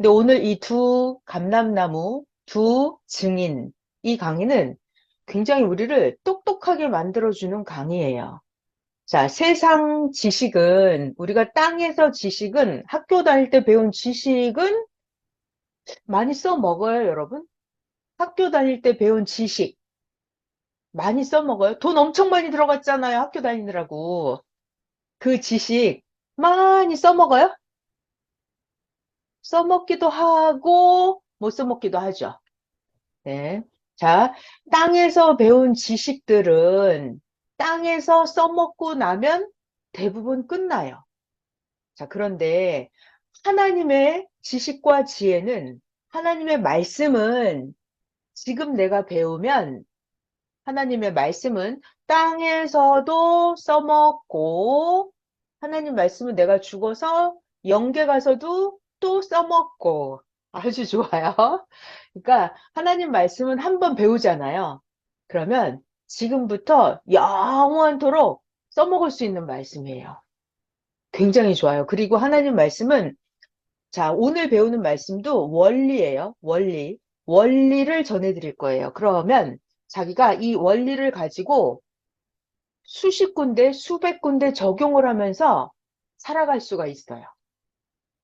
근데 오늘 이 두 감람나무, 두 증인, 이 강의는 굉장히 우리를 똑똑하게 만들어주는 강의예요. 자, 세상 지식은, 우리가 땅에서 지식은, 학교 다닐 때 배운 지식은 많이 써먹어요, 여러분? 학교 다닐 때 배운 지식 많이 써먹어요? 돈 엄청 많이 들어갔잖아요, 학교 다니느라고. 그 지식 많이 써먹어요? 써먹기도 하고, 못 써먹기도 하죠. 네. 자, 땅에서 배운 지식들은 땅에서 써먹고 나면 대부분 끝나요. 자, 그런데 하나님의 지식과 지혜는, 하나님의 말씀은 지금 내가 배우면, 하나님의 말씀은 땅에서도 써먹고, 하나님 말씀은 내가 죽어서 영계 가서도 또 써먹고, 아주 좋아요. 그러니까 하나님 말씀은 한 번 배우잖아요. 그러면 지금부터 영원토록 써먹을 수 있는 말씀이에요. 굉장히 좋아요. 그리고 하나님 말씀은, 자, 오늘 배우는 말씀도 원리예요. 원리. 원리를 전해드릴 거예요. 그러면 자기가 이 원리를 가지고 수십 군데, 수백 군데 적용을 하면서 살아갈 수가 있어요.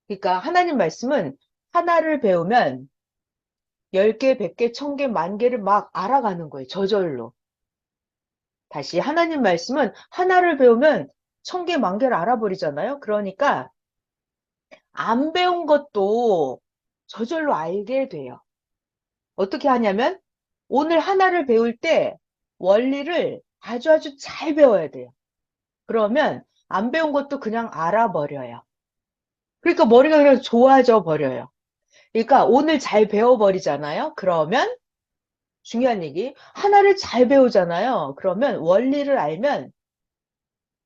그러니까 하나님 말씀은 하나를 배우면 10개, 100개, 1000개, 만 개를 막 알아가는 거예요. 저절로. 다시 하나님 말씀은 하나를 배우면 1000개, 만 개를 알아버리잖아요. 그러니까 안 배운 것도 저절로 알게 돼요. 어떻게 하냐면 오늘 하나를 배울 때 원리를 아주 아주 잘 배워야 돼요. 그러면 안 배운 것도 그냥 알아버려요. 그러니까 머리가 그냥 좋아져 버려요. 그러니까 오늘 잘 배워버리잖아요. 그러면 중요한 얘기, 하나를 잘 배우잖아요. 그러면 원리를 알면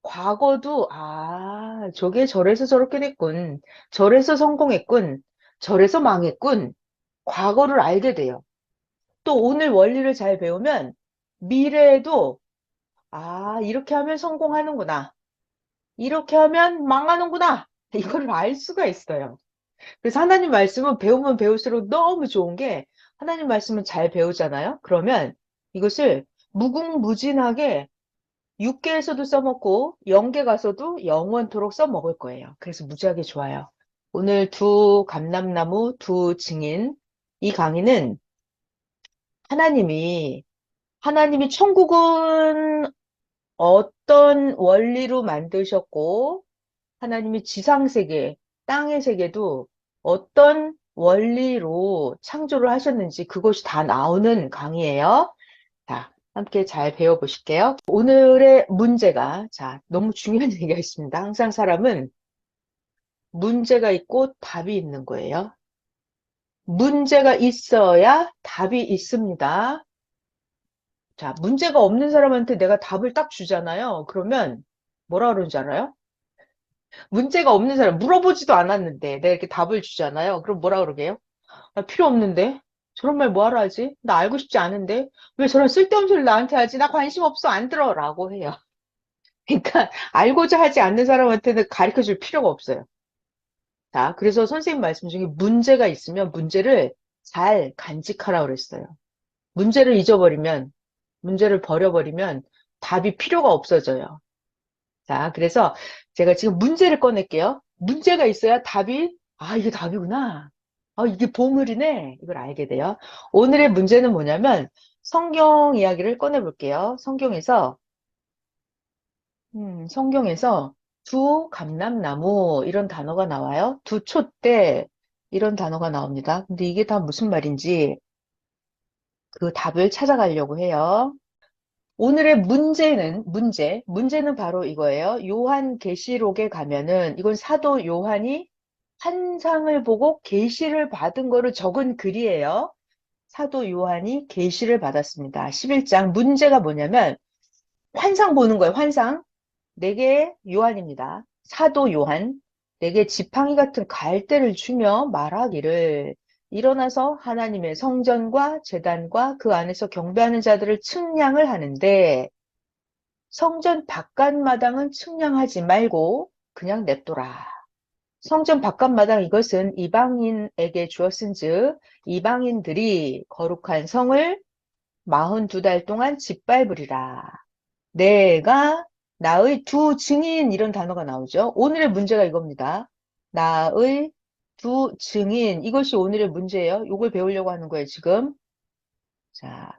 과거도, 아, 저게 저래서 저렇게 됐군. 저래서 성공했군. 저래서 망했군. 과거를 알게 돼요. 또 오늘 원리를 잘 배우면 미래에도, 아, 이렇게 하면 성공하는구나. 이렇게 하면 망하는구나. 이거를 알 수가 있어요. 그래서 하나님 말씀은 배우면 배울수록 너무 좋은 게 하나님 말씀은 잘 배우잖아요. 그러면 이것을 무궁무진하게 6개에서도 써먹고 0개 가서도 영원토록 써먹을 거예요. 그래서 무지하게 좋아요. 오늘 두 감람나무, 두 증인, 이 강의는 하나님이, 하나님이 천국은 어떤 원리로 만드셨고, 하나님이 지상세계, 땅의 세계도 어떤 원리로 창조를 하셨는지 그것이 다 나오는 강의예요. 자, 함께 잘 배워보실게요. 오늘의 문제가, 자, 너무 중요한 얘기가 있습니다. 항상 사람은 문제가 있고 답이 있는 거예요. 문제가 있어야 답이 있습니다. 자, 문제가 없는 사람한테 내가 답을 딱 주잖아요. 그러면 뭐라 그러는지 알아요? 문제가 없는 사람, 물어보지도 않았는데 내가 이렇게 답을 주잖아요. 그럼 뭐라 그러게요? 나 필요 없는데? 저런 말 뭐하러 하지? 나 알고 싶지 않은데? 왜 저런 쓸데없는 소리를 나한테 하지? 나 관심 없어, 안 들어. 라고 해요. 그러니까 알고자 하지 않는 사람한테는 가르쳐 줄 필요가 없어요. 자, 그래서 선생님 말씀 중에 문제가 있으면 문제를 잘 간직하라 그랬어요. 문제를 잊어버리면, 문제를 버려버리면 답이 필요가 없어져요. 자, 그래서 제가 지금 문제를 꺼낼게요. 문제가 있어야 답이, 아, 이게 답이구나. 아, 이게 보물이네. 이걸 알게 돼요. 오늘의 문제는 뭐냐면 성경 이야기를 꺼내볼게요. 성경에서 두 감람나무 이런 단어가 나와요. 두 촛대 이런 단어가 나옵니다. 근데 이게 다 무슨 말인지 그 답을 찾아가려고 해요. 오늘의 문제는 바로 이거예요. 요한계시록에 가면은 이건 사도 요한이 환상을 보고 계시를 받은 거를 적은 글이에요. 사도 요한이 계시를 받았습니다. 11장 문제가 뭐냐면 환상 보는 거예요. 환상. 내게 요한입니다. 사도 요한, 내게 지팡이 같은 갈대를 주며 말하기를 일어나서 하나님의 성전과 제단과 그 안에서 경배하는 자들을 측량을 하는데 성전 바깥마당은 측량하지 말고 그냥 냅둬라. 성전 바깥마당 이것은 이방인에게 주었은즉 이방인들이 거룩한 성을 42달 동안 짓밟으리라. 내가 나의 두 증인 이런 단어가 나오죠. 오늘의 문제가 이겁니다. 나의 두 증인 이것이 오늘의 문제예요. 이걸 배우려고 하는 거예요, 지금. 자,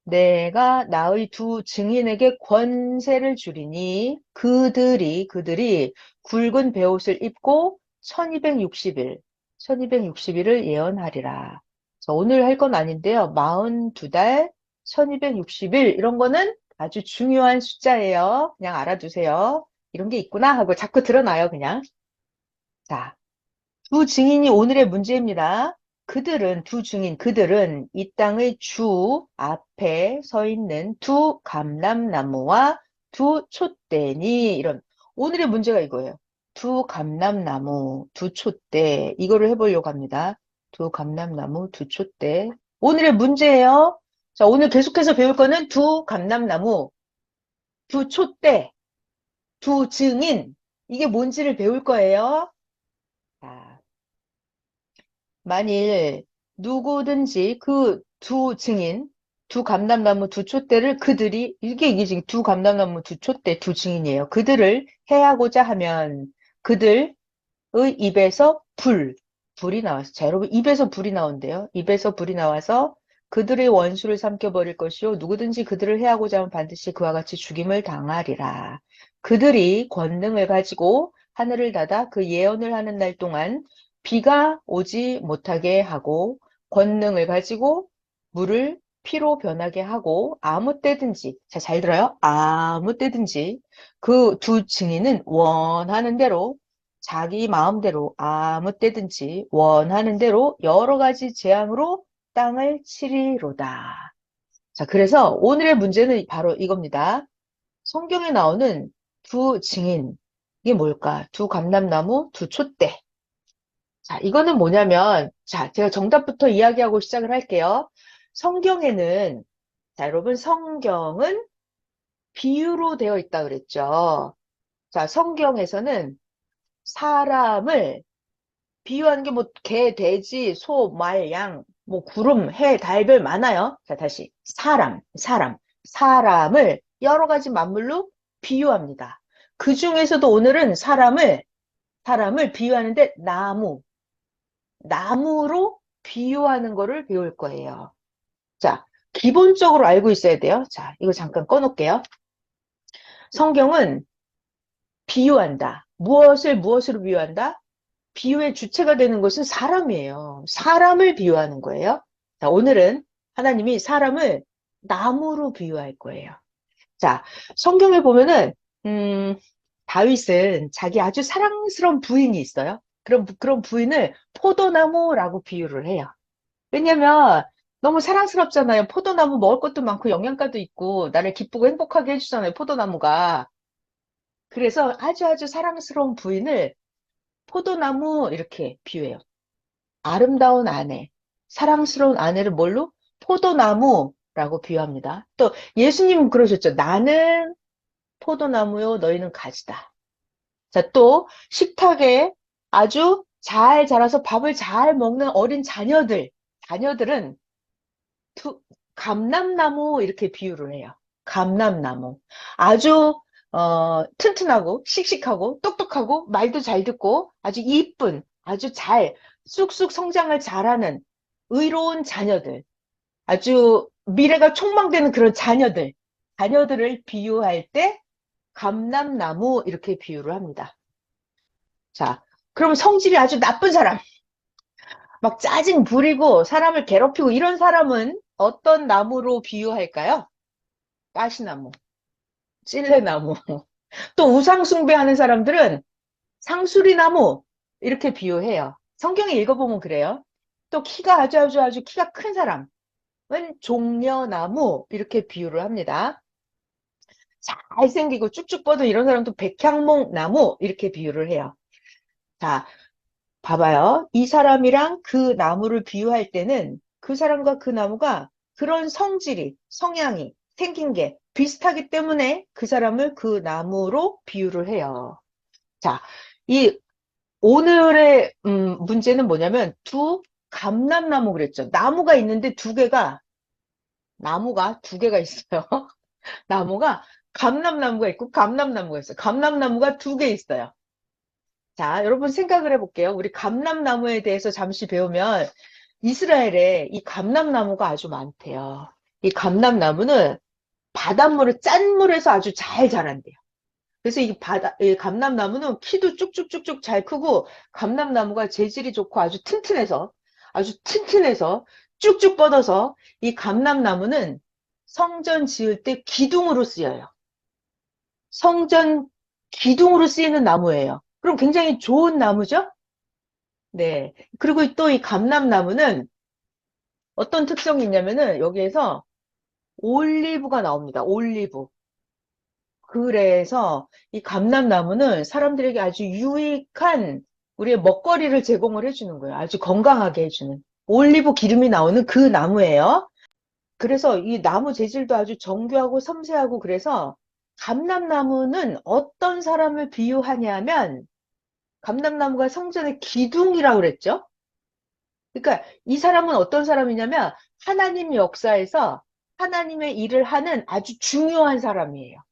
내가 나의 두 증인에게 권세를 주리니 그들이 굵은 베옷을 입고 1260일을 예언하리라. 자, 오늘 할 건 아닌데요. 42달, 1260일 이런 거는 아주 중요한 숫자예요. 그냥 알아두세요. 이런 게 있구나 하고 자꾸 드러나요, 그냥. 자, 두 증인이 오늘의 문제입니다. 두 증인, 그들은 이 땅의 주 앞에 서 있는 두 감람나무와 두 촛대니, 이런, 오늘의 문제가 이거예요. 두 감람나무, 두 촛대, 이거를 해보려고 합니다. 두 감람나무, 두 촛대. 오늘의 문제예요. 자, 오늘 계속해서 배울 거는 두 감람나무, 두 촛대, 두 증인, 이게 뭔지를 배울 거예요. 자, 만일 누구든지 그 두 증인, 두 감람나무 두 촛대를 이게 지금 두 감람나무 두 촛대 두 증인이에요. 그들을 해하고자 하면 그들의 입에서 불이 나왔어요. 자, 여러분, 입에서 불이 나온대요. 입에서 불이 나와서 그들의 원수를 삼켜버릴 것이요. 누구든지 그들을 해하고자 하면 반드시 그와 같이 죽임을 당하리라. 그들이 권능을 가지고 하늘을 닫아 그 예언을 하는 날 동안 비가 오지 못하게 하고 권능을 가지고 물을 피로 변하게 하고 아무 때든지, 자, 잘 들어요. 아무 때든지 그 두 증인은 원하는 대로 자기 마음대로 아무 때든지 원하는 대로 여러 가지 재앙으로 땅을 치리로다. 자, 그래서 오늘의 문제는 바로 이겁니다. 성경에 나오는 두 증인, 이게 뭘까? 두 감람나무, 두 촛대. 자, 이거는 뭐냐면, 자, 제가 정답부터 이야기하고 시작을 할게요. 성경에는, 자, 여러분, 성경은 비유로 되어 있다 그랬죠. 자, 성경에서는 사람을 비유하는 게 뭐 개, 돼지, 소, 말, 양, 뭐 구름, 해, 달별 많아요. 자, 다시 사람을 여러 가지 만물로 비유합니다. 그 중에서도 오늘은 사람을 비유하는데 나무로 비유하는 거를 배울 거예요. 자, 기본적으로 알고 있어야 돼요. 자, 이거 잠깐 꺼놓을게요. 성경은 비유한다. 무엇으로 비유한다? 비유의 주체가 되는 것은 사람이에요. 사람을 비유하는 거예요. 자, 오늘은 하나님이 사람을 나무로 비유할 거예요. 자, 성경에 보면은, 다윗은 자기 아주 사랑스러운 부인이 있어요. 그런 부인을 포도나무라고 비유를 해요. 왜냐면 너무 사랑스럽잖아요. 포도나무 먹을 것도 많고 영양가도 있고 나를 기쁘고 행복하게 해주잖아요. 포도나무가. 그래서 아주 사랑스러운 부인을 포도나무 이렇게 비유해요. 아름다운 아내, 사랑스러운 아내를 뭘로? 포도나무라고 비유합니다. 또 예수님은 그러셨죠. 나는 포도나무요, 너희는 가지다. 자, 또 식탁에 아주 잘 자라서 밥을 잘 먹는 어린 자녀들은 감람나무 이렇게 비유를 해요. 감람나무. 아주 튼튼하고 씩씩하고 똑똑하고 말도 잘 듣고 아주 이쁜 아주 잘 쑥쑥 성장을 잘하는 의로운 자녀들. 아주 미래가 촉망되는 그런 자녀들을 비유할 때 감람나무 이렇게 비유를 합니다. 자, 그럼 성질이 아주 나쁜 사람, 막 짜증 부리고 사람을 괴롭히고 이런 사람은 어떤 나무로 비유할까요? 가시나무, 찔레나무. 또 우상숭배하는 사람들은 상수리나무 이렇게 비유해요. 성경에 읽어보면 그래요. 또 키가 아주 키가 큰 사람은 종려나무 이렇게 비유를 합니다. 잘생기고 쭉쭉 뻗은 이런 사람도 백향목나무 이렇게 비유를 해요. 자, 봐봐요. 이 사람이랑 그 나무를 비유할 때는 그 사람과 그 나무가 그런 성향이 생긴 게 비슷하기 때문에 그 사람을 그 나무로 비유를 해요. 자, 이 오늘의 문제는 뭐냐면 두 감람나무 그랬죠. 나무가 두 개가 있어요. 나무가 감람나무가 있고 감람나무가 있어요. 감람나무가 두 개 있어요. 자, 여러분 생각을 해볼게요. 우리 감람나무에 대해서 잠시 배우면 이스라엘에 이 감람나무가 아주 많대요. 이 감람나무는 바닷물을 짠 물에서 아주 잘 자란대요. 그래서 이 감람나무는 키도 쭉쭉쭉쭉 잘 크고 감람나무가 재질이 좋고 아주 튼튼해서 쭉쭉 뻗어서 이 감람나무는 성전 지을 때 기둥으로 쓰여요. 성전 기둥으로 쓰이는 나무예요. 그럼 굉장히 좋은 나무죠? 네. 그리고 또 이 감람나무는 어떤 특성이 있냐면은 여기에서 올리브가 나옵니다. 올리브. 그래서 이 감람나무는 사람들에게 아주 유익한 우리의 먹거리를 제공을 해주는 거예요. 아주 건강하게 해주는. 올리브 기름이 나오는 그 나무예요. 그래서 이 나무 재질도 아주 정교하고 섬세하고 그래서 감람나무는 어떤 사람을 비유하냐면 감람나무가 성전의 기둥이라고 그랬죠. 그러니까 이 사람은 어떤 사람이냐면 하나님 역사에서 하나님의 일을 하는 아주 중요한 사람이에요.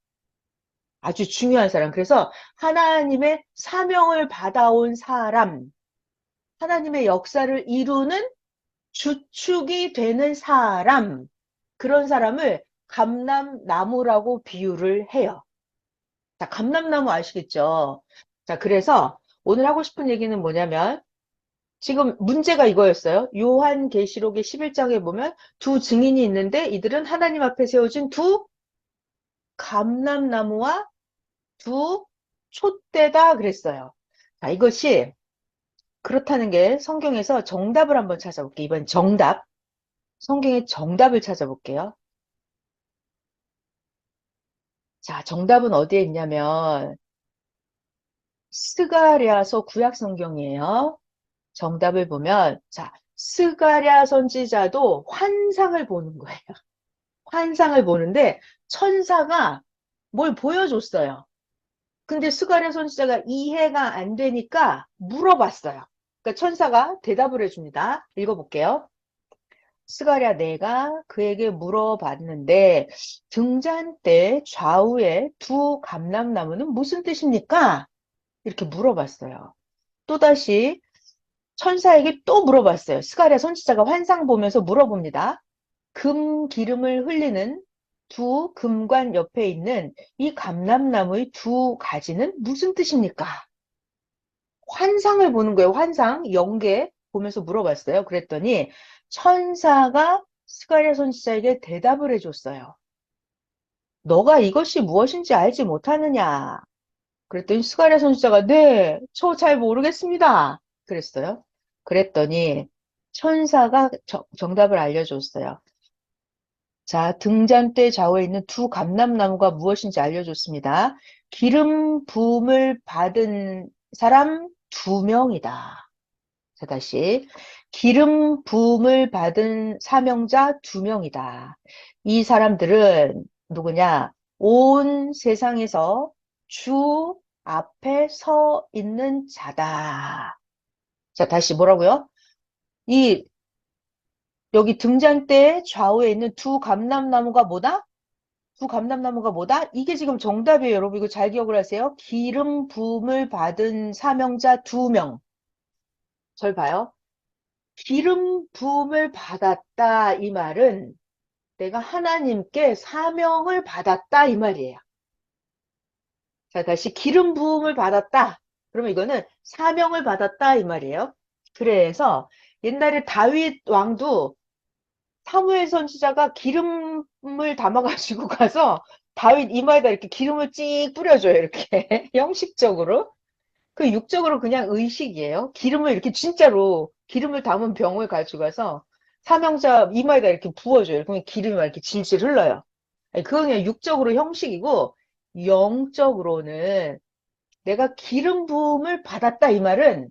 아주 중요한 사람. 그래서 하나님의 사명을 받아온 사람, 하나님의 역사를 이루는 주축이 되는 사람, 그런 사람을 감람나무라고 비유를 해요. 자, 감람나무 아시겠죠? 자, 그래서 오늘 하고 싶은 얘기는 뭐냐면 지금 문제가 이거였어요. 요한계시록의 11장에 보면 두 증인이 있는데 이들은 하나님 앞에 세워진 두 감람나무와 두 촛대다 그랬어요. 자, 이것이 그렇다는 게 성경에서 정답을 한번 찾아볼게요. 이번 정답. 성경의 정답을 찾아볼게요. 자, 정답은 어디에 있냐면 스가랴서 구약 성경이에요. 정답을 보면 자, 스가랴 선지자도 환상을 보는 거예요. 환상을 보는데 천사가 뭘 보여줬어요. 근데 스가랴 선지자가 이해가 안 되니까 물어봤어요. 그러니까 천사가 대답을 해줍니다. 읽어볼게요. 스가랴 내가 그에게 물어봤는데 등잔 때 좌우에 두 감람나무는 무슨 뜻입니까? 이렇게 물어봤어요. 또다시 천사에게 또 물어봤어요. 스가랴 선지자가 환상 보면서 물어봅니다. 금 기름을 흘리는 두 금관 옆에 있는 이 감람나무의 두 가지는 무슨 뜻입니까? 환상을 보는 거예요. 환상, 영계 보면서 물어봤어요. 그랬더니 천사가 스가랴 선지자에게 대답을 해줬어요. 너가 이것이 무엇인지 알지 못하느냐? 그랬더니 스가랴 선지자가 네, 저 잘 모르겠습니다. 그랬어요. 그랬더니 천사가 정답을 알려줬어요. 자, 등잔대 좌우에 있는 두 감람나무가 무엇인지 알려줬습니다. 기름 부음을 받은 사람 두 명이다. 자, 다시. 기름 부음을 받은 사명자 두 명이다. 이 사람들은 누구냐? 온 세상에서 주 앞에 서 있는 자다. 자, 다시 뭐라고요? 이 여기 등잔대 좌우에 있는 두 감람나무가 뭐다? 두 감람나무가 뭐다? 이게 지금 정답이에요, 여러분. 이거 잘 기억을 하세요. 기름 부음을 받은 사명자 두 명. 절 봐요. 기름 부음을 받았다. 이 말은 내가 하나님께 사명을 받았다. 이 말이에요. 자, 다시 기름 부음을 받았다. 그러면 이거는 사명을 받았다. 이 말이에요. 그래서 옛날에 다윗 왕도 사무엘 선지자가 기름을 담아가지고 가서 다윗 이마에다 이렇게 기름을 찍 뿌려줘요. 이렇게 형식적으로. 그 육적으로 그냥 의식이에요. 기름을 이렇게 진짜로 기름을 담은 병을 가져가서 사명자 이마에다 이렇게 부어줘요. 그러면 기름이 막 이렇게 질질 흘러요. 아니, 그건 그냥 육적으로 형식이고 영적으로는 내가 기름 부음을 받았다 이 말은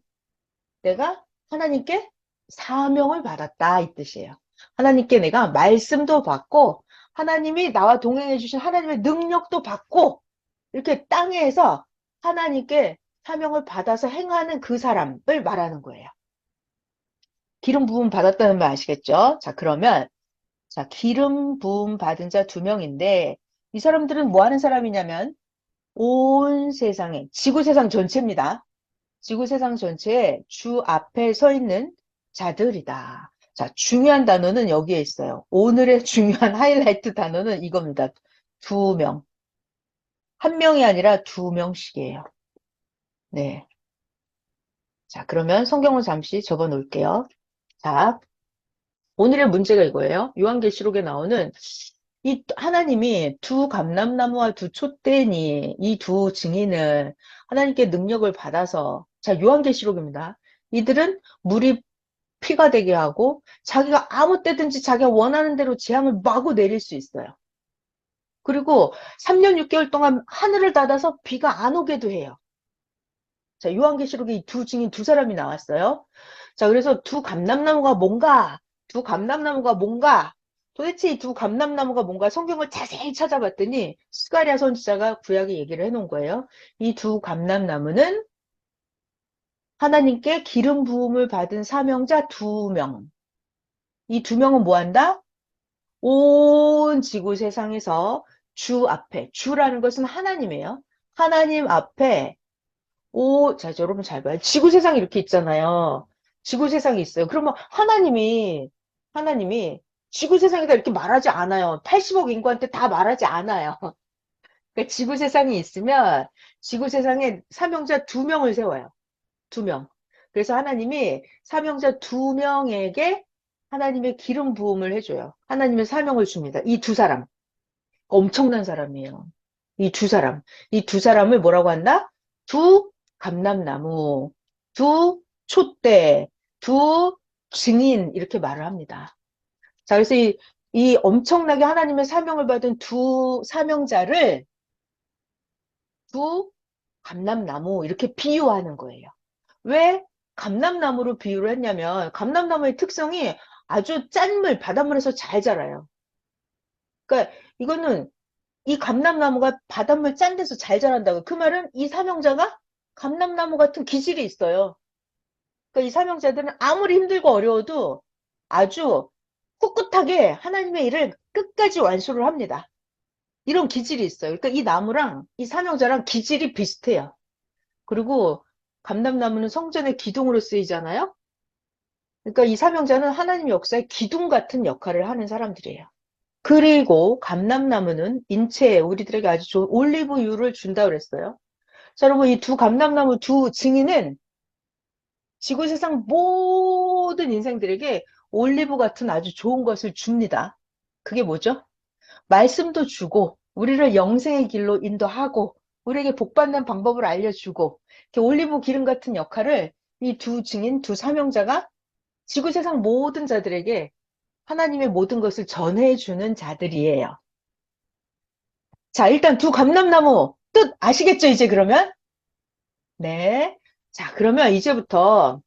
내가 하나님께 사명을 받았다 이 뜻이에요. 하나님께 내가 말씀도 받고 하나님이 나와 동행해 주신 하나님의 능력도 받고 이렇게 땅에서 하나님께 사명을 받아서 행하는 그 사람을 말하는 거예요. 기름 부음 받았다는 말 아시겠죠? 자, 그러면 자, 기름 부음 받은 자 두 명인데 이 사람들은 뭐 하는 사람이냐면 온 세상에, 지구 세상 전체입니다. 지구 세상 전체에 주 앞에 서 있는 자들이다. 자, 중요한 단어는 여기에 있어요. 오늘의 중요한 하이라이트 단어는 이겁니다. 두 명. 한 명이 아니라 두 명씩이에요. 네. 자, 그러면 성경을 잠시 접어 놓을게요. 자, 오늘의 문제가 이거예요. 요한계시록에 나오는 이 하나님이 두 감람나무와 두 촛대니 이 두 증인을 하나님께 능력을 받아서 자, 요한계시록입니다. 이들은 물이 피가 되게 하고 자기가 아무 때든지 자기가 원하는 대로 재앙을 마구 내릴 수 있어요. 그리고 3년 6개월 동안 하늘을 닫아서 비가 안 오게도 해요. 자, 요한계시록에 이 두 증인 두 사람이 나왔어요. 자, 그래서 두 감람나무가 뭔가, 두 감람나무가 뭔가, 도대체 이 두 감람나무가 뭔가 성경을 자세히 찾아봤더니 스가랴 선지자가 구약에 얘기를 해놓은 거예요. 이 두 감람나무는 하나님께 기름 부음을 받은 사명자 두 명. 이 두 명은 뭐 한다? 온 지구 세상에서 주 앞에, 주라는 것은 하나님이에요. 하나님 앞에 자, 여러분 잘 봐요. 지구 세상이 이렇게 있잖아요. 지구 세상이 있어요. 그러면 하나님이 지구 세상이다 이렇게 말하지 않아요. 80억 인구한테 다 말하지 않아요. 그러니까 지구 세상이 있으면 지구 세상에 사명자 두 명을 세워요. 두 명. 그래서 하나님이 사명자 두 명에게 하나님의 기름 부음을 해줘요. 하나님의 사명을 줍니다. 이 두 사람. 엄청난 사람이에요. 이 두 사람. 이 두 사람을 뭐라고 한다? 두 감람나무, 두 촛대, 두 증인 이렇게 말을 합니다. 자, 그래서 이 엄청나게 하나님의 사명을 받은 두 사명자를 두 감람나무 이렇게 비유하는 거예요. 왜 감람나무로 비유를 했냐면 감람나무의 특성이 아주 짠 물, 바닷물에서 잘 자라요. 그러니까 이거는 이 감람나무가 바닷물 짠 데서 잘 자란다고. 그 말은 이 사명자가 감람나무 같은 기질이 있어요. 그러니까 이 사명자들은 아무리 힘들고 어려워도 아주 꿋꿋하게 하나님의 일을 끝까지 완수를 합니다. 이런 기질이 있어요. 그러니까 이 나무랑 이 사명자랑 기질이 비슷해요. 그리고 감람나무는 성전의 기둥으로 쓰이잖아요. 그러니까 이 사명자는 하나님 역사의 기둥 같은 역할을 하는 사람들이에요. 그리고 감람나무는 인체에 우리들에게 아주 좋은 올리브유를 준다고 그랬어요. 자, 여러분 이 두 감람나무 두 증인은 지구 세상 모든 인생들에게 올리브 같은 아주 좋은 것을 줍니다. 그게 뭐죠? 말씀도 주고 우리를 영생의 길로 인도하고 우리에게 복받는 방법을 알려주고 이렇게 올리브 기름 같은 역할을 이 두 증인, 두 사명자가 지구 세상 모든 자들에게 하나님의 모든 것을 전해주는 자들이에요. 자, 일단 두 감람나무 뜻 아시겠죠, 이제 그러면? 네. 자, 그러면 이제부터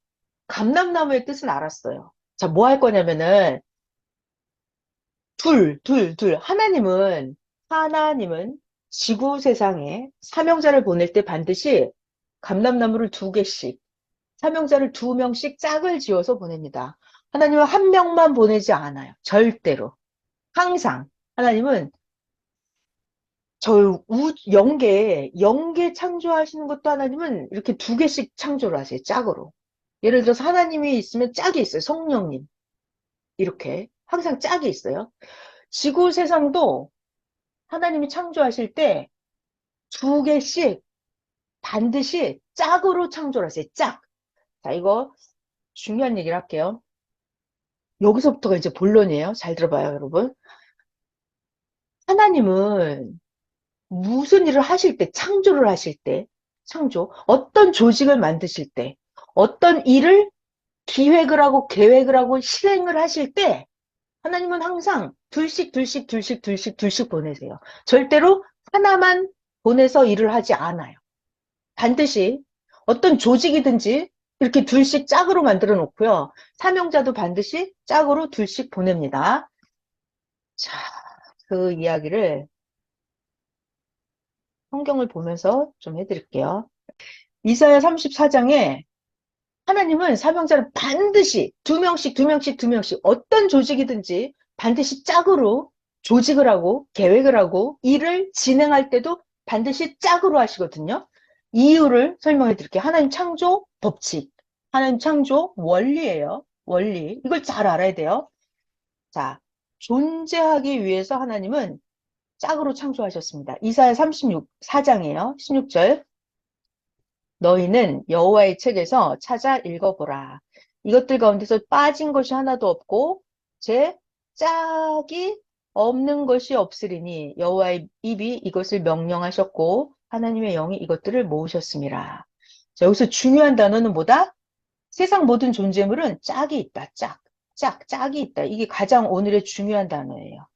감람나무의 뜻은 알았어요. 자, 뭐 할 거냐면은, 둘. 하나님은 지구 세상에 사명자를 보낼 때 반드시 감람나무를 두 개씩, 사명자를 두 명씩 짝을 지어서 보냅니다. 하나님은 한 명만 보내지 않아요. 절대로. 항상. 하나님은 영계 창조하시는 것도 하나님은 이렇게 두 개씩 창조를 하세요. 짝으로. 예를 들어서 하나님이 있으면 짝이 있어요. 성령님. 이렇게. 항상 짝이 있어요. 지구 세상도 하나님이 창조하실 때 두 개씩 반드시 짝으로 창조를 하세요. 짝. 자, 이거 중요한 얘기를 할게요. 여기서부터가 이제 본론이에요. 잘 들어봐요, 여러분. 하나님은 무슨 일을 하실 때, 창조를 하실 때, 어떤 조직을 만드실 때, 어떤 일을 기획을 하고 계획을 하고 실행을 하실 때, 하나님은 항상 둘씩 보내세요. 절대로 하나만 보내서 일을 하지 않아요. 반드시 어떤 조직이든지 이렇게 둘씩 짝으로 만들어 놓고요. 사명자도 반드시 짝으로 둘씩 보냅니다. 자, 그 이야기를 성경을 보면서 좀 해드릴게요. 이사야 34장에 하나님은 사명자를 반드시 두 명씩, 두 명씩, 두 명씩 어떤 조직이든지 반드시 짝으로 조직을 하고 계획을 하고 일을 진행할 때도 반드시 짝으로 하시거든요. 이유를 설명해 드릴게요. 하나님 창조 법칙, 하나님 창조 원리예요. 원리. 이걸 잘 알아야 돼요. 자, 존재하기 위해서 하나님은 짝으로 창조하셨습니다. 이사야 34장이에요. 16절. 너희는 여호와의 책에서 찾아 읽어보라. 이것들 가운데서 빠진 것이 하나도 없고 제 짝이 없는 것이 없으리니 여호와의 입이 이것을 명령하셨고 하나님의 영이 이것들을 모으셨습니다. 자, 여기서 중요한 단어는 뭐다? 세상 모든 존재물은 짝이 있다. 짝이 있다. 이게 가장 오늘의 중요한 단어예요.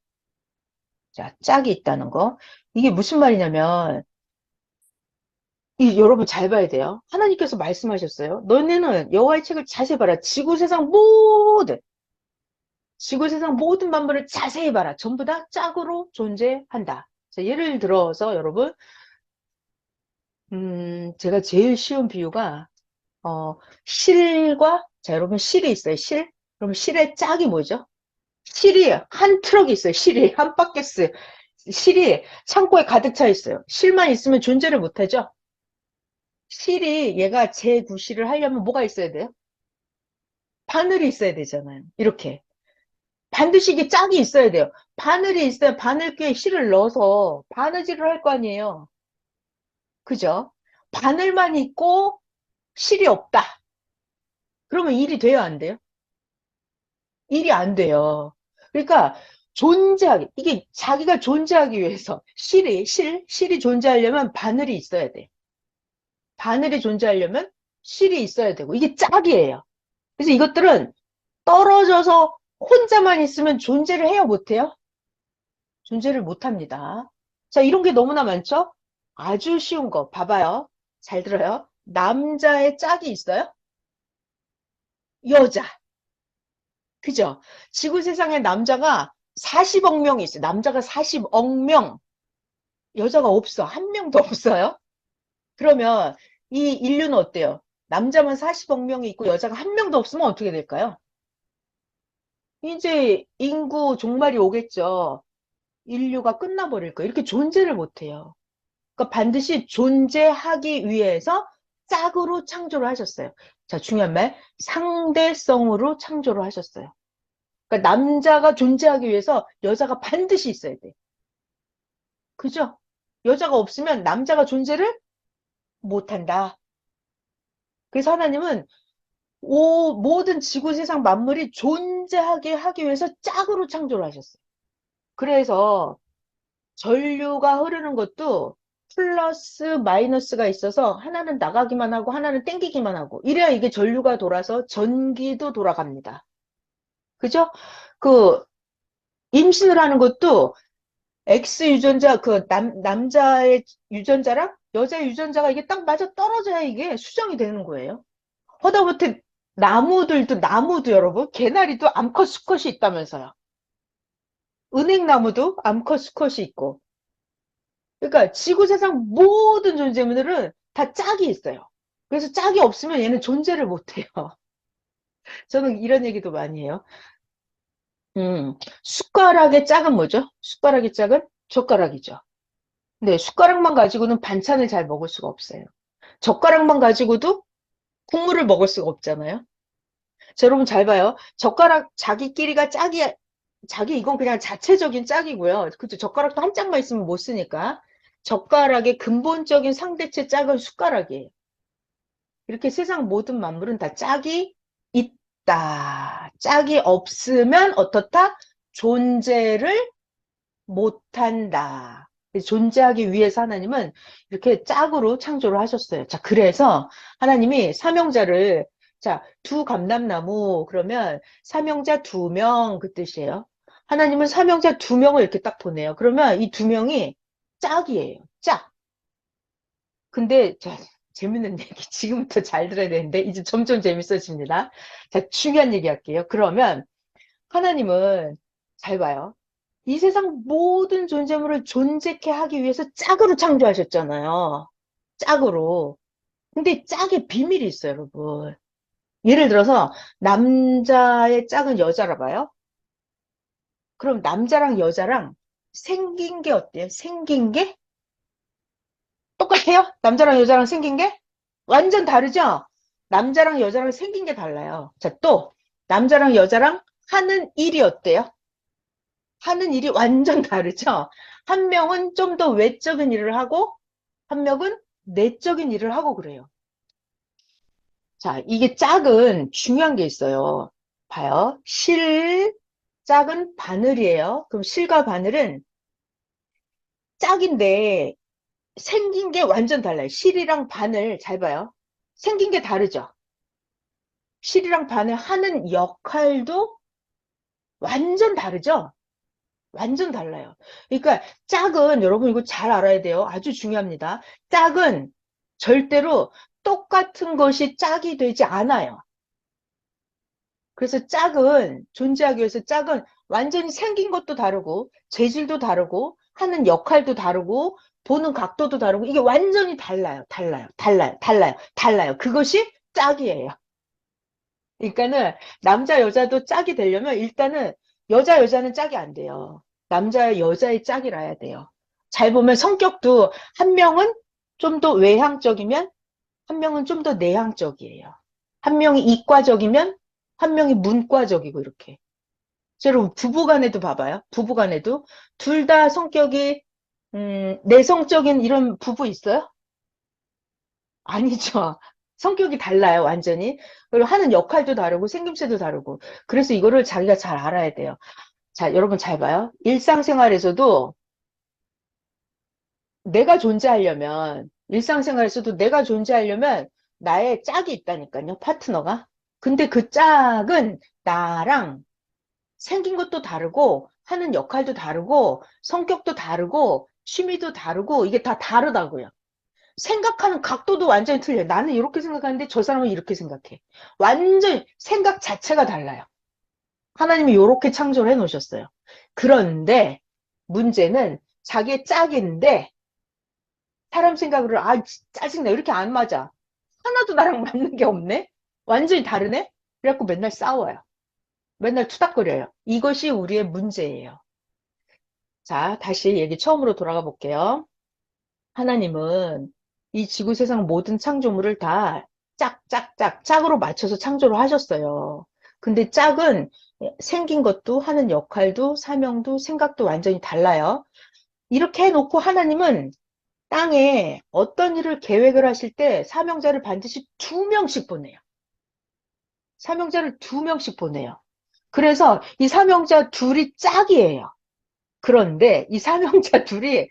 자, 짝이 있다는 거. 이게 무슨 말이냐면 여러분 잘 봐야 돼요. 하나님께서 말씀하셨어요. 너네는 여호와의 책을 자세히 봐라. 지구 세상 모든 만물을 자세히 봐라. 전부 다 짝으로 존재한다. 자, 예를 들어서 여러분, 제가 제일 쉬운 비유가 실과 자, 여러분 실이 있어요. 실. 그럼 실의 짝이 뭐죠? 실이 한 트럭이 있어요. 실이 한 바켓스. 실이 창고에 가득 차 있어요. 실만 있으면 존재를 못하죠. 실이 얘가 재구실을 하려면 뭐가 있어야 돼요? 바늘이 있어야 되잖아요. 이렇게. 반드시 이게 짝이 있어야 돼요. 바늘이 있어야 바늘귀에 실을 넣어서 바느질을 할 거 아니에요. 그죠? 바늘만 있고 실이 없다. 그러면 일이 돼요, 안 돼요? 일이 안 돼요. 그러니까 이게 자기가 존재하기 위해서 실이 존재하려면 바늘이 있어야 돼. 바늘이 존재하려면 실이 있어야 되고 이게 짝이에요. 그래서 이것들은 떨어져서 혼자만 있으면 존재를 해요, 못해요? 존재를 못합니다. 자, 이런 게 너무나 많죠? 아주 쉬운 거 봐봐요. 잘 들어요. 남자의 짝이 있어요? 여자. 그죠? 지구 세상에 남자가 40억 명이 있어요. 남자가 40억 명. 여자가 없어. 한 명도 없어요. 그러면 이 인류는 어때요? 남자만 40억 명이 있고 여자가 한 명도 없으면 어떻게 될까요? 이제 인구 종말이 오겠죠. 인류가 끝나버릴 거예요. 이렇게 존재를 못해요. 그러니까 반드시 존재하기 위해서 짝으로 창조를 하셨어요. 자, 중요한 말, 상대성으로 창조를 하셨어요. 그러니까 남자가 존재하기 위해서 여자가 반드시 있어야 돼. 그죠? 여자가 없으면 남자가 존재를 못한다. 그래서 하나님은 모든 지구 세상 만물이 존재하게 하기 위해서 짝으로 창조를 하셨어요. 그래서 전류가 흐르는 것도 플러스 마이너스가 있어서 하나는 나가기만 하고 하나는 땡기기만 하고 이래야 이게 전류가 돌아서 전기도 돌아갑니다. 그죠? 그 임신을 하는 것도 X 유전자 남자의 유전자랑 여자의 유전자가 이게 딱 맞아 떨어져야 이게 수정이 되는 거예요. 하다못해 나무도 여러분 개나리도 암컷 수컷이 있다면서요. 은행나무도 암컷 수컷이 있고 그러니까 지구 세상 모든 존재물들은 다 짝이 있어요. 그래서 짝이 없으면 얘는 존재를 못해요. 저는 이런 얘기도 많이 해요. 숟가락의 짝은 뭐죠? 숟가락의 짝은 젓가락이죠. 네, 숟가락만 가지고는 반찬을 잘 먹을 수가 없어요. 젓가락만 가지고도 국물을 먹을 수가 없잖아요. 자, 여러분 잘 봐요. 젓가락 자기끼리가 자기 이건 그냥 자체적인 짝이고요. 그죠? 젓가락도 한 짝만 있으면 못 쓰니까. 젓가락의 근본적인 상대체 짝은 숟가락이에요. 이렇게 세상 모든 만물은 다 짝이 있다. 짝이 없으면 어떻다? 존재를 못한다. 존재하기 위해서 하나님은 이렇게 짝으로 창조를 하셨어요. 자, 그래서 하나님이 사명자를 자, 두 감람나무 그러면 사명자 2명 그 뜻이에요. 하나님은 사명자 2명을 이렇게 딱 보내요. 그러면 이 2명이 짝이에요. 짝. 근데 자, 재밌는 얘기 지금부터 잘 들어야 되는데 이제 점점 재밌어집니다. 자, 중요한 얘기 할게요. 그러면 하나님은 잘 봐요. 이 세상 모든 존재물을 존재케 하기 위해서 짝으로 창조하셨잖아요. 짝으로. 근데 짝에 비밀이 있어요, 여러분. 예를 들어서 남자의 짝은 여자라 봐요. 그럼 남자랑 여자랑 생긴 게 어때요? 생긴 게 똑같아요? 남자랑 여자랑 생긴 게? 완전 다르죠? 남자랑 여자랑 생긴 게 달라요. 자, 또 남자랑 여자랑 하는 일이 어때요? 하는 일이 완전 다르죠? 한 명은 좀 더 외적인 일을 하고 한 명은 내적인 일을 하고 그래요. 자, 이게 짝은 중요한 게 있어요. 봐요. 짝은 바늘이에요. 그럼 실과 바늘은 짝인데 생긴 게 완전 달라요. 실이랑 바늘 잘 봐요. 생긴 게 다르죠. 실이랑 바늘 하는 역할도 완전 다르죠. 완전 달라요. 그러니까 짝은 여러분 이거 잘 알아야 돼요. 아주 중요합니다. 짝은 절대로 똑같은 것이 짝이 되지 않아요. 그래서 짝은 존재하기 위해서 짝은 완전히 생긴 것도 다르고 재질도 다르고 하는 역할도 다르고 보는 각도도 다르고 이게 완전히 달라요. 달라요. 달라요. 달라요. 달라요. 그것이 짝이에요. 그러니까는 남자 여자도 짝이 되려면 일단은 여자는 짝이 안 돼요. 남자 여자의 짝이라야 돼요. 잘 보면 성격도 한 명은 좀 더 외향적이면 한 명은 좀 더 내향적이에요. 한 명이 이과적이면 한 명이 문과적이고 이렇게. 여러분 부부간에도 봐봐요. 부부간에도 둘 다 성격이 내성적인 이런 부부 있어요? 아니죠. 성격이 달라요, 완전히. 그리고 하는 역할도 다르고 생김새도 다르고. 그래서 이거를 자기가 잘 알아야 돼요. 자, 여러분 잘 봐요. 일상생활에서도 내가 존재하려면 나의 짝이 있다니까요, 파트너가. 근데 그 짝은 나랑 생긴 것도 다르고, 하는 역할도 다르고, 성격도 다르고, 취미도 다르고, 이게 다 다르다고요. 생각하는 각도도 완전히 틀려요. 나는 이렇게 생각하는데 저 사람은 이렇게 생각해. 완전 생각 자체가 달라요. 하나님이 이렇게 창조를 해 놓으셨어요. 그런데 문제는 자기의 짝인데 사람 생각으로 짜증나. 이렇게 안 맞아. 하나도 나랑 맞는 게 없네? 완전히 다르네? 그래갖고 맨날 싸워요. 맨날 투닥거려요. 이것이 우리의 문제예요. 자, 다시 얘기 처음으로 돌아가 볼게요. 하나님은 이 지구 세상 모든 창조물을 다 짝으로 맞춰서 창조를 하셨어요. 근데 짝은 생긴 것도 하는 역할도 사명도 생각도 완전히 달라요. 이렇게 해놓고 하나님은 땅에 어떤 일을 계획을 하실 때 사명자를 반드시 두 명씩 보내요. 사명자를 두 명씩 보내요. 그래서 이 사명자 둘이 짝이에요. 그런데 이 사명자 둘이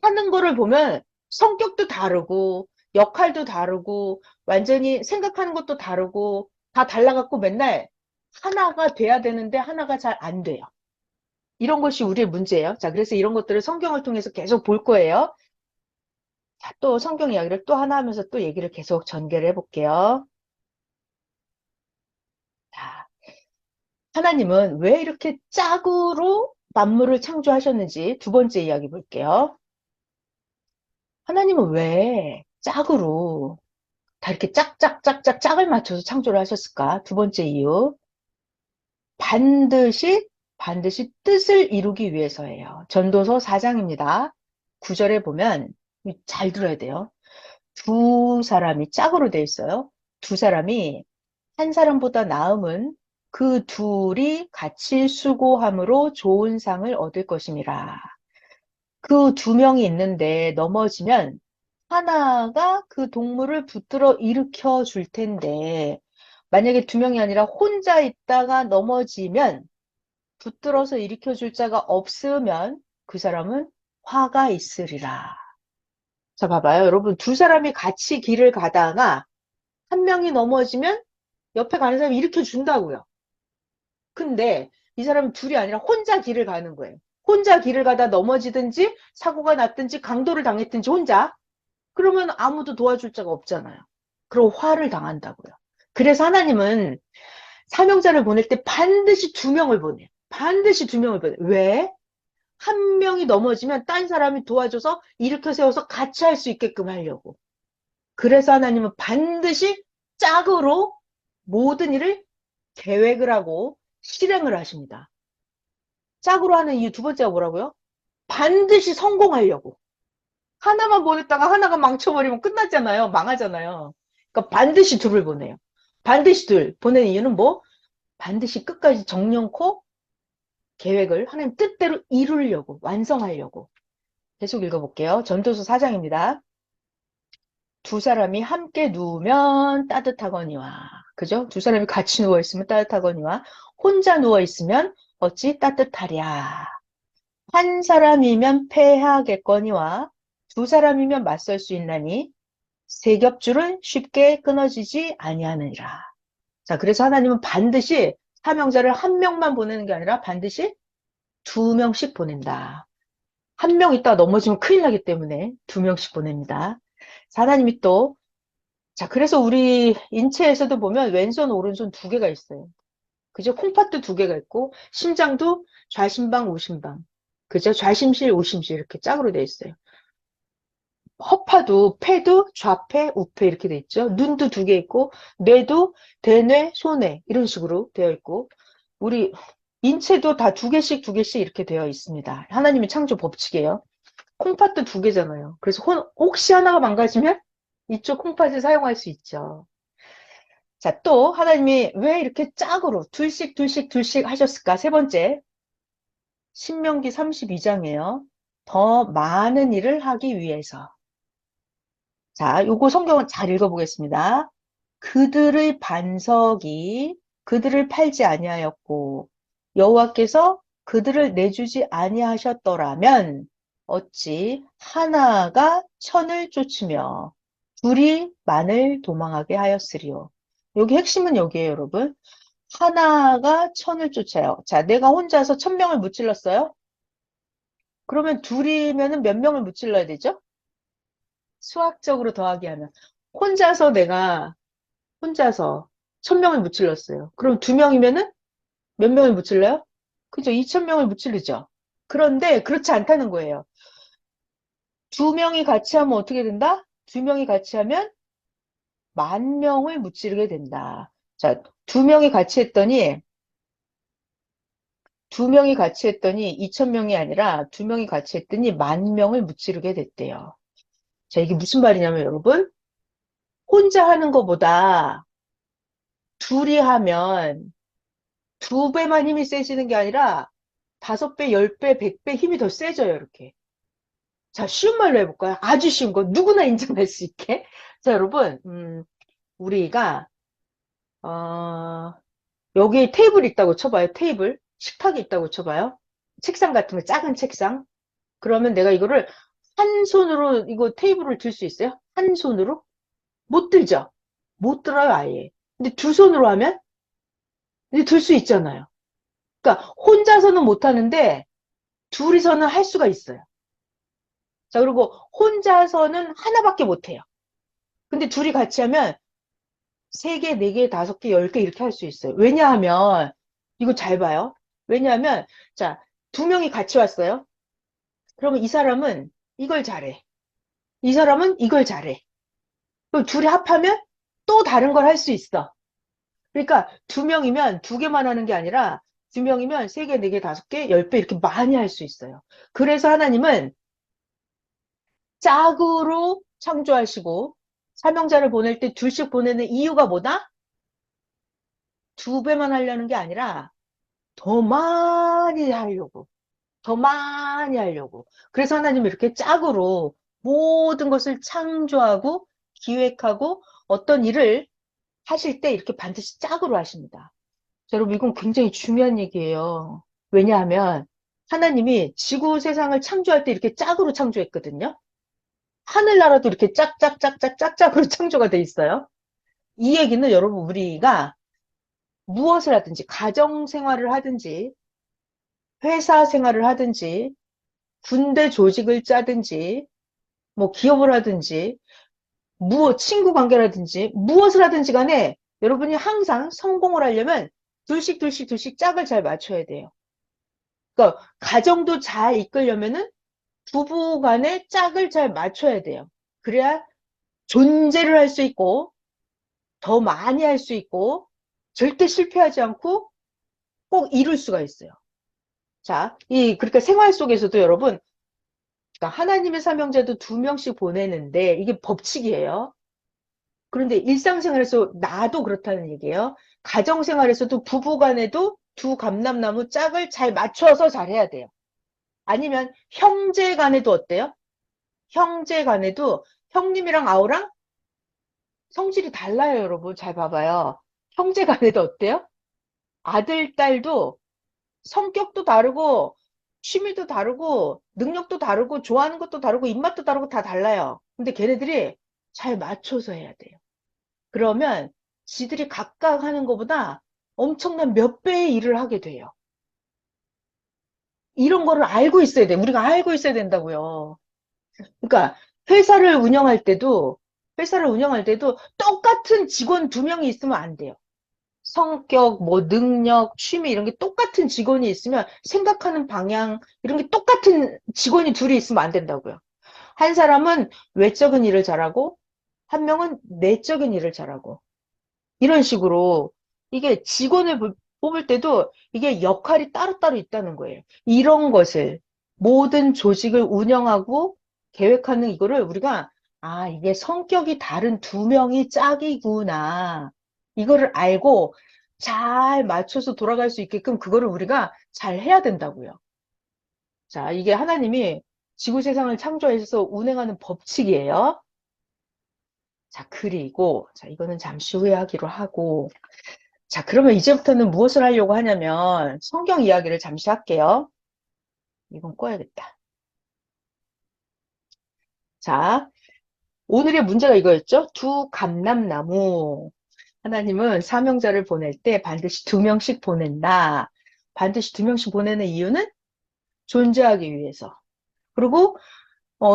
하는 거를 보면 성격도 다르고 역할도 다르고 완전히 생각하는 것도 다르고 다 달라갖고 맨날 하나가 돼야 되는데 하나가 잘 안 돼요. 이런 것이 우리의 문제예요. 자, 그래서 이런 것들을 성경을 통해서 계속 볼 거예요. 자, 또 성경 이야기를 또 하나 하면서 또 얘기를 계속 전개를 해볼게요. 자, 하나님은 왜 이렇게 짝으로 만물을 창조하셨는지 두 번째 이야기 볼게요. 하나님은 왜 짝으로 다 이렇게 짝을 맞춰서 창조를 하셨을까? 두 번째 이유. 반드시 뜻을 이루기 위해서예요. 전도서 4장입니다. 9절에 보면 잘 들어야 돼요. 두 사람이 짝으로 돼 있어요. 두 사람이 한 사람보다 나음은 그 둘이 같이 수고함으로 좋은 상을 얻을 것임이라. 그 두 명이 있는데 넘어지면 하나가 그 동물을 붙들어 일으켜 줄 텐데, 만약에 두 명이 아니라 혼자 있다가 넘어지면 붙들어서 일으켜 줄 자가 없으면 그 사람은 화가 있으리라. 자, 봐봐요. 여러분, 두 사람이 같이 길을 가다가 한 명이 넘어지면 옆에 가는 사람이 일으켜 준다고요. 근데 이 사람은 둘이 아니라 혼자 길을 가는 거예요. 혼자 길을 가다 넘어지든지 사고가 났든지 강도를 당했든지 혼자. 그러면 아무도 도와줄 자가 없잖아요. 그럼 화를 당한다고요. 그래서 하나님은 사명자를 보낼 때 반드시 두 명을 보내요. 반드시 두 명을 보내요. 왜? 한 명이 넘어지면 딴 사람이 도와줘서 일으켜 세워서 같이 할 수 있게끔 하려고. 그래서 하나님은 반드시 짝으로 모든 일을 계획을 하고 실행을 하십니다. 짝으로 하는 이유 두 번째가 뭐라고요? 반드시 성공하려고. 하나만 보냈다가 하나가 망쳐버리면 끝났잖아요. 망하잖아요. 그러니까 반드시 둘을 보내요. 반드시 둘. 보내는 이유는 뭐? 반드시 끝까지 정령코 계획을 하나님 뜻대로 이루려고, 완성하려고. 계속 읽어볼게요. 전도서 4장입니다. 두 사람이 함께 누우면 따뜻하거니와. 그죠? 두 사람이 같이 누워있으면 따뜻하거니와. 혼자 누워있으면 어찌 따뜻하랴. 한 사람이면 패하겠거니와 두 사람이면 맞설 수 있나니 세 겹줄은 쉽게 끊어지지 아니하느니라. 자, 그래서 하나님은 반드시 사명자를 한 명만 보내는 게 아니라 반드시 두 명씩 보낸다. 한 명 있다가 넘어지면 큰일 나기 때문에 두 명씩 보냅니다. 하나님이 또, 자, 그래서 우리 인체에서도 보면 왼손, 오른손 두 개가 있어요. 그죠? 콩팥도 두 개가 있고, 심장도 좌심방, 우심방. 그죠? 좌심실, 우심실 이렇게 짝으로 되어 있어요. 허파도, 폐도 좌폐, 우폐 이렇게 돼 있죠. 눈도 두 개 있고, 뇌도 대뇌, 소뇌 이런 식으로 되어 있고, 우리 인체도 다 두 개씩 두 개씩 이렇게 되어 있습니다. 하나님의 창조 법칙이에요. 콩팥도 두 개잖아요. 그래서 혹시 하나가 망가지면 이쪽 콩팥을 사용할 수 있죠. 자, 또 하나님이 왜 이렇게 짝으로 둘씩 둘씩 둘씩 하셨을까? 세 번째, 신명기 32장이에요. 더 많은 일을 하기 위해서. 자, 요거 성경은 잘 읽어보겠습니다. 그들의 반석이 그들을 팔지 아니하였고 여호와께서 그들을 내주지 아니하셨더라면 어찌 하나가 천을 쫓으며 둘이 만을 도망하게 하였으리요. 여기 핵심은 여기에요, 여러분. 하나가 천을 쫓아요. 자, 내가 혼자서 1000명을 무찔렀어요? 그러면 둘이면은 몇 명을 무찔러야 되죠? 수학적으로 더하기 하면. 혼자서 내가 혼자서 1000명을 무찔렀어요. 그럼 두 명이면은 몇 명을 무찔러요? 그죠? 2000명을 무찔르죠. 그런데 그렇지 않다는 거예요. 두 명이 같이 하면 어떻게 된다? 두 명이 같이 하면 10,000명을 무찌르게 된다. 자, 두 명이 같이 했더니 2000명이 아니라 두 명이 같이 했더니 10,000명을 무찌르게 됐대요. 자, 이게 무슨 말이냐면 여러분, 혼자 하는 것보다 둘이 하면 두 배만 힘이 세지는 게 아니라 5배, 10배, 100배 힘이 더 세져요, 이렇게. 자, 쉬운 말로 해볼까요? 아주 쉬운 거, 누구나 인정할 수 있게. 자, 여러분, 우리가, 어, 여기 테이블 있다고 쳐봐요, 테이블. 식탁이 있다고 쳐봐요. 책상 같은 거, 작은 책상. 그러면 내가 이거를 한 손으로, 이거 테이블을 들 수 있어요? 한 손으로? 못 들죠? 못 들어요, 아예. 근데 두 손으로 하면? 이제 들 수 있잖아요. 그러니까, 혼자서는 못 하는데, 둘이서는 할 수가 있어요. 자, 그리고 혼자서는 하나밖에 못 해요. 근데 둘이 같이 하면 세 개, 네 개, 다섯 개, 10개 이렇게 할 수 있어요. 왜냐하면, 이거 잘 봐요. 왜냐하면, 자, 두 명이 같이 왔어요. 그러면 이 사람은 이걸 잘해. 이 사람은 이걸 잘해. 그럼 둘이 합하면 또 다른 걸 할 수 있어. 그러니까 두 명이면 두 개만 하는 게 아니라 두 명이면 세 개, 네 개, 다섯 개, 10배 이렇게 많이 할 수 있어요. 그래서 하나님은 짝으로 창조하시고 사명자를 보낼 때 둘씩 보내는 이유가 뭐다? 두 배만 하려는 게 아니라 더 많이 하려고. 더 많이 하려고. 그래서 하나님이 이렇게 짝으로 모든 것을 창조하고 기획하고 어떤 일을 하실 때 이렇게 반드시 짝으로 하십니다. 자, 여러분, 이건 굉장히 중요한 얘기예요. 왜냐하면 하나님이 지구 세상을 창조할 때 이렇게 짝으로 창조했거든요. 하늘나라도 이렇게 짝짝짝짝짝짝으로 창조가 돼 있어요. 이 얘기는 여러분, 우리가 무엇을 하든지, 가정 생활을 하든지, 회사 생활을 하든지, 군대 조직을 짜든지, 뭐 기업을 하든지, 친구 관계라든지, 무엇을 하든지 간에 여러분이 항상 성공을 하려면 둘씩 둘씩 둘씩 짝을 잘 맞춰야 돼요. 그러니까 가정도 잘 이끌려면은 부부 간에 짝을 잘 맞춰야 돼요. 그래야 존재를 할 수 있고, 더 많이 할 수 있고, 절대 실패하지 않고 꼭 이룰 수가 있어요. 자, 그러니까 생활 속에서도 여러분, 그러니까 하나님의 사명자도 2명씩 보내는데, 이게 법칙이에요. 그런데 일상생활에서 나도 그렇다는 얘기예요. 가정생활에서도 부부간에도 두 감람나무 짝을 잘 맞춰서 잘 해야 돼요. 아니면 형제간에도 어때요? 형제간에도 형님이랑 아우랑 성질이 달라요, 여러분. 잘 봐봐요. 형제간에도 어때요? 아들, 딸도 성격도 다르고 취미도 다르고 능력도 다르고 좋아하는 것도 다르고 입맛도 다르고 다 달라요. 근데 걔네들이 잘 맞춰서 해야 돼요. 그러면 지들이 각각 하는 것보다 엄청난 몇 배의 일을 하게 돼요. 이런 거를 알고 있어야 돼. 우리가 알고 있어야 된다고요. 그러니까 회사를 운영할 때도 똑같은 직원 2명이 있으면 안 돼요. 성격, 뭐 능력, 취미 이런 게 똑같은 직원이 있으면 생각하는 방향 이런 게 똑같은 직원이 둘이 있으면 안 된다고요. 한 사람은 외적인 일을 잘하고 한 명은 내적인 일을 잘하고 이런 식으로 이게 직원을 뽑을 때도 이게 역할이 따로따로 있다는 거예요. 이런 것을 모든 조직을 운영하고 계획하는 이거를 우리가 이게 성격이 다른 2명이 짝이구나. 이거를 알고 잘 맞춰서 돌아갈 수 있게끔 그거를 우리가 잘 해야 된다고요. 자, 이게 하나님이 지구 세상을 창조해서 운행하는 법칙이에요. 자, 그리고 자, 이거는 잠시 후에 하기로 하고 자, 그러면 이제부터는 무엇을 하려고 하냐면 성경 이야기를 잠시 할게요. 이건 꺼야겠다. 자, 오늘의 문제가 이거였죠? 두 감람나무. 하나님은 사명자를 보낼 때 반드시 2명씩 보낸다. 반드시 2명씩 보내는 이유는 존재하기 위해서. 그리고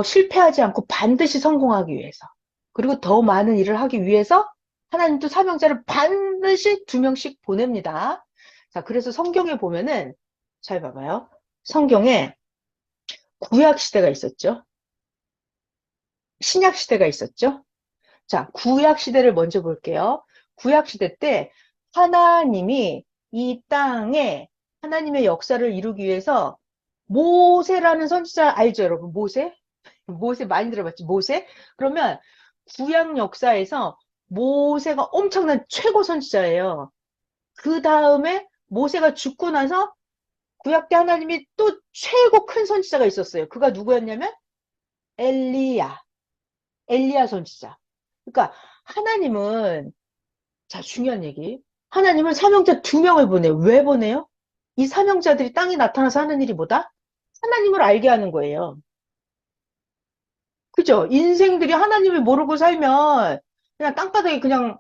실패하지 않고 반드시 성공하기 위해서. 그리고 더 많은 일을 하기 위해서 하나님도 사명자를 반드시 2명씩 보냅니다. 자, 그래서 성경에 보면은 잘 봐봐요. 성경에 구약 시대가 있었죠. 신약 시대가 있었죠. 자, 구약 시대를 먼저 볼게요. 구약 시대 때 하나님이 이 땅에 하나님의 역사를 이루기 위해서 모세라는 선지자 알죠, 여러분? 모세? 모세 많이 들어봤지, 모세? 그러면 구약 역사에서 모세가 엄청난 최고 선지자예요. 그 다음에 모세가 죽고 나서 구약 때 하나님이 또 최고 큰 선지자가 있었어요. 그가 누구였냐면 엘리야, 엘리야 선지자. 그러니까 하나님은 자, 중요한 얘기. 하나님은 사명자 2명을 보내요. 왜 보내요? 이 사명자들이 땅에 나타나서 하는 일이 뭐다? 하나님을 알게 하는 거예요. 그죠? 인생들이 하나님을 모르고 살면 그냥 땅바닥에 그냥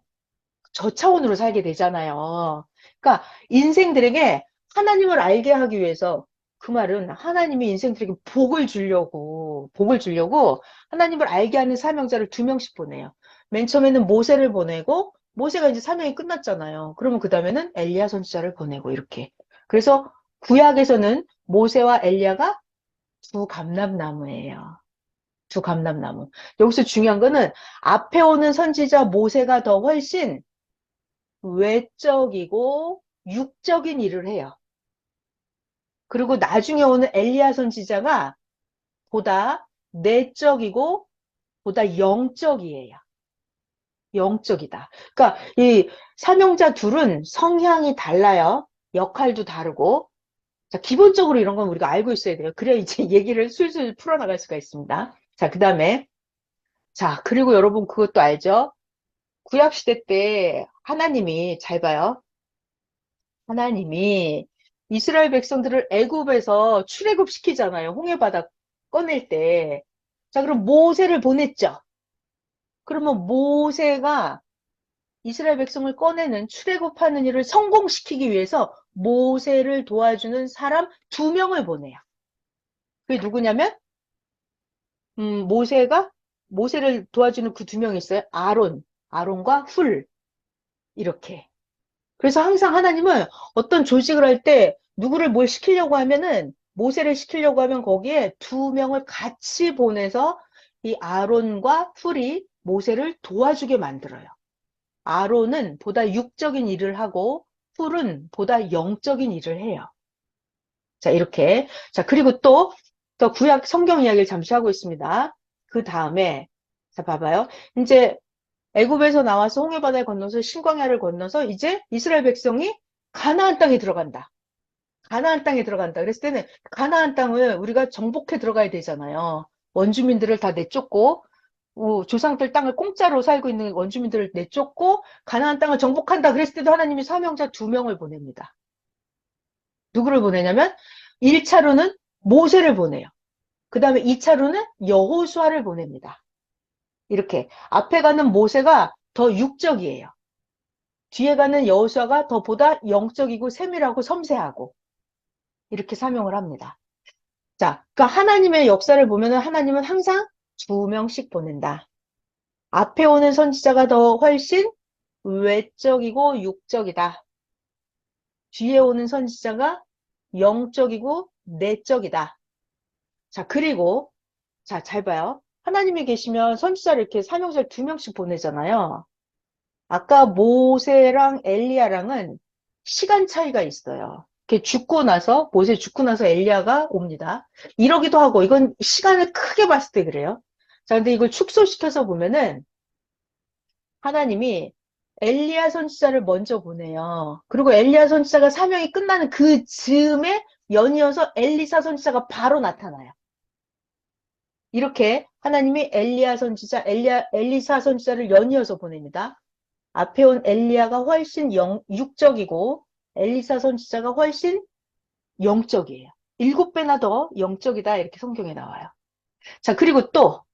저차원으로 살게 되잖아요. 그러니까 인생들에게 하나님을 알게 하기 위해서 그 말은 하나님이 인생들에게 복을 주려고 하나님을 알게 하는 사명자를 2명씩 보내요. 맨 처음에는 모세를 보내고 모세가 이제 사명이 끝났잖아요. 그러면 그 다음에는 엘리야 선지자를 보내고 이렇게. 그래서 구약에서는 모세와 엘리야가 두 감람나무예요. 두 감람나무. 여기서 중요한 거는 앞에 오는 선지자 모세가 더 훨씬 외적이고 육적인 일을 해요. 그리고 나중에 오는 엘리야 선지자가 보다 내적이고 보다 영적이에요. 영적이다. 그러니까 이 사명자 둘은 성향이 달라요. 역할도 다르고. 자, 기본적으로 이런 건 우리가 알고 있어야 돼요. 그래야 이제 얘기를 술술 풀어나갈 수가 있습니다. 자, 그 다음에 자, 그리고 여러분 그것도 알죠? 구약시대 때 하나님이 잘 봐요. 하나님이 이스라엘 백성들을 애굽에서 출애굽 시키잖아요. 홍해바다 꺼낼 때. 자, 그럼 모세를 보냈죠. 그러면 모세가 이스라엘 백성을 꺼내는 출애굽하는 일을 성공시키기 위해서 모세를 도와주는 사람 2명을 보내요. 그게 누구냐면 모세를 도와주는 그 2명이 있어요. 아론과 훌 이렇게. 그래서 항상 하나님은 어떤 조직을 할 때 누구를 뭘 시키려고 하면은 모세를 시키려고 하면 거기에 2명을 같이 보내서 이 아론과 훌이 모세를 도와주게 만들어요. 아론은 보다 육적인 일을 하고 훌은 보다 영적인 일을 해요. 자, 이렇게. 자, 그리고 또 구약 성경 이야기를 잠시 하고 있습니다. 그 다음에, 자, 봐봐요. 이제 애굽에서 나와서 홍해바다를 건너서 신광야를 건너서 이제 이스라엘 백성이 가나안 땅에 들어간다. 가나안 땅에 들어간다. 그랬을 때는 가나안 땅을 우리가 정복해 들어가야 되잖아요. 원주민들을 다 내쫓고 조상들 땅을 공짜로 살고 있는 원주민들을 내쫓고 가나안 땅을 정복한다. 그랬을 때도 하나님이 사명자 2명을 보냅니다. 누구를 보내냐면 1차로는 모세를 보내요. 그 다음에 2차로는 여호수아를 보냅니다. 이렇게 앞에 가는 모세가 더 육적이에요. 뒤에 가는 여호수아가 더 보다 영적이고 세밀하고 섬세하고 이렇게 사명을 합니다. 자, 그러니까 하나님의 역사를 보면은 하나님은 항상 2명씩 보낸다. 앞에 오는 선지자가 더 훨씬 외적이고 육적이다. 뒤에 오는 선지자가 영적이고 내적이다. 자, 그리고 자, 잘 봐요. 하나님이 계시면 선지자를 이렇게 사명자를 2명씩 보내잖아요. 아까 모세랑 엘리야랑은 시간 차이가 있어요. 이렇게 모세 죽고 나서 엘리야가 옵니다. 이러기도 하고, 이건 시간을 크게 봤을 때 그래요. 자, 근데 이걸 축소시켜서 보면은 하나님이 엘리야 선지자를 먼저 보내요. 그리고 엘리야 선지자가 사명이 끝나는 그 즈음에 연이어서 엘리사 선지자가 바로 나타나요. 이렇게 하나님이 엘리사 선지자를 연이어서 보냅니다. 앞에 온 엘리야가 훨씬 육적이고 엘리사 선지자가 훨씬 영적이에요. 7배나 더 영적이다 이렇게 성경에 나와요. 자, 그리고 그러니까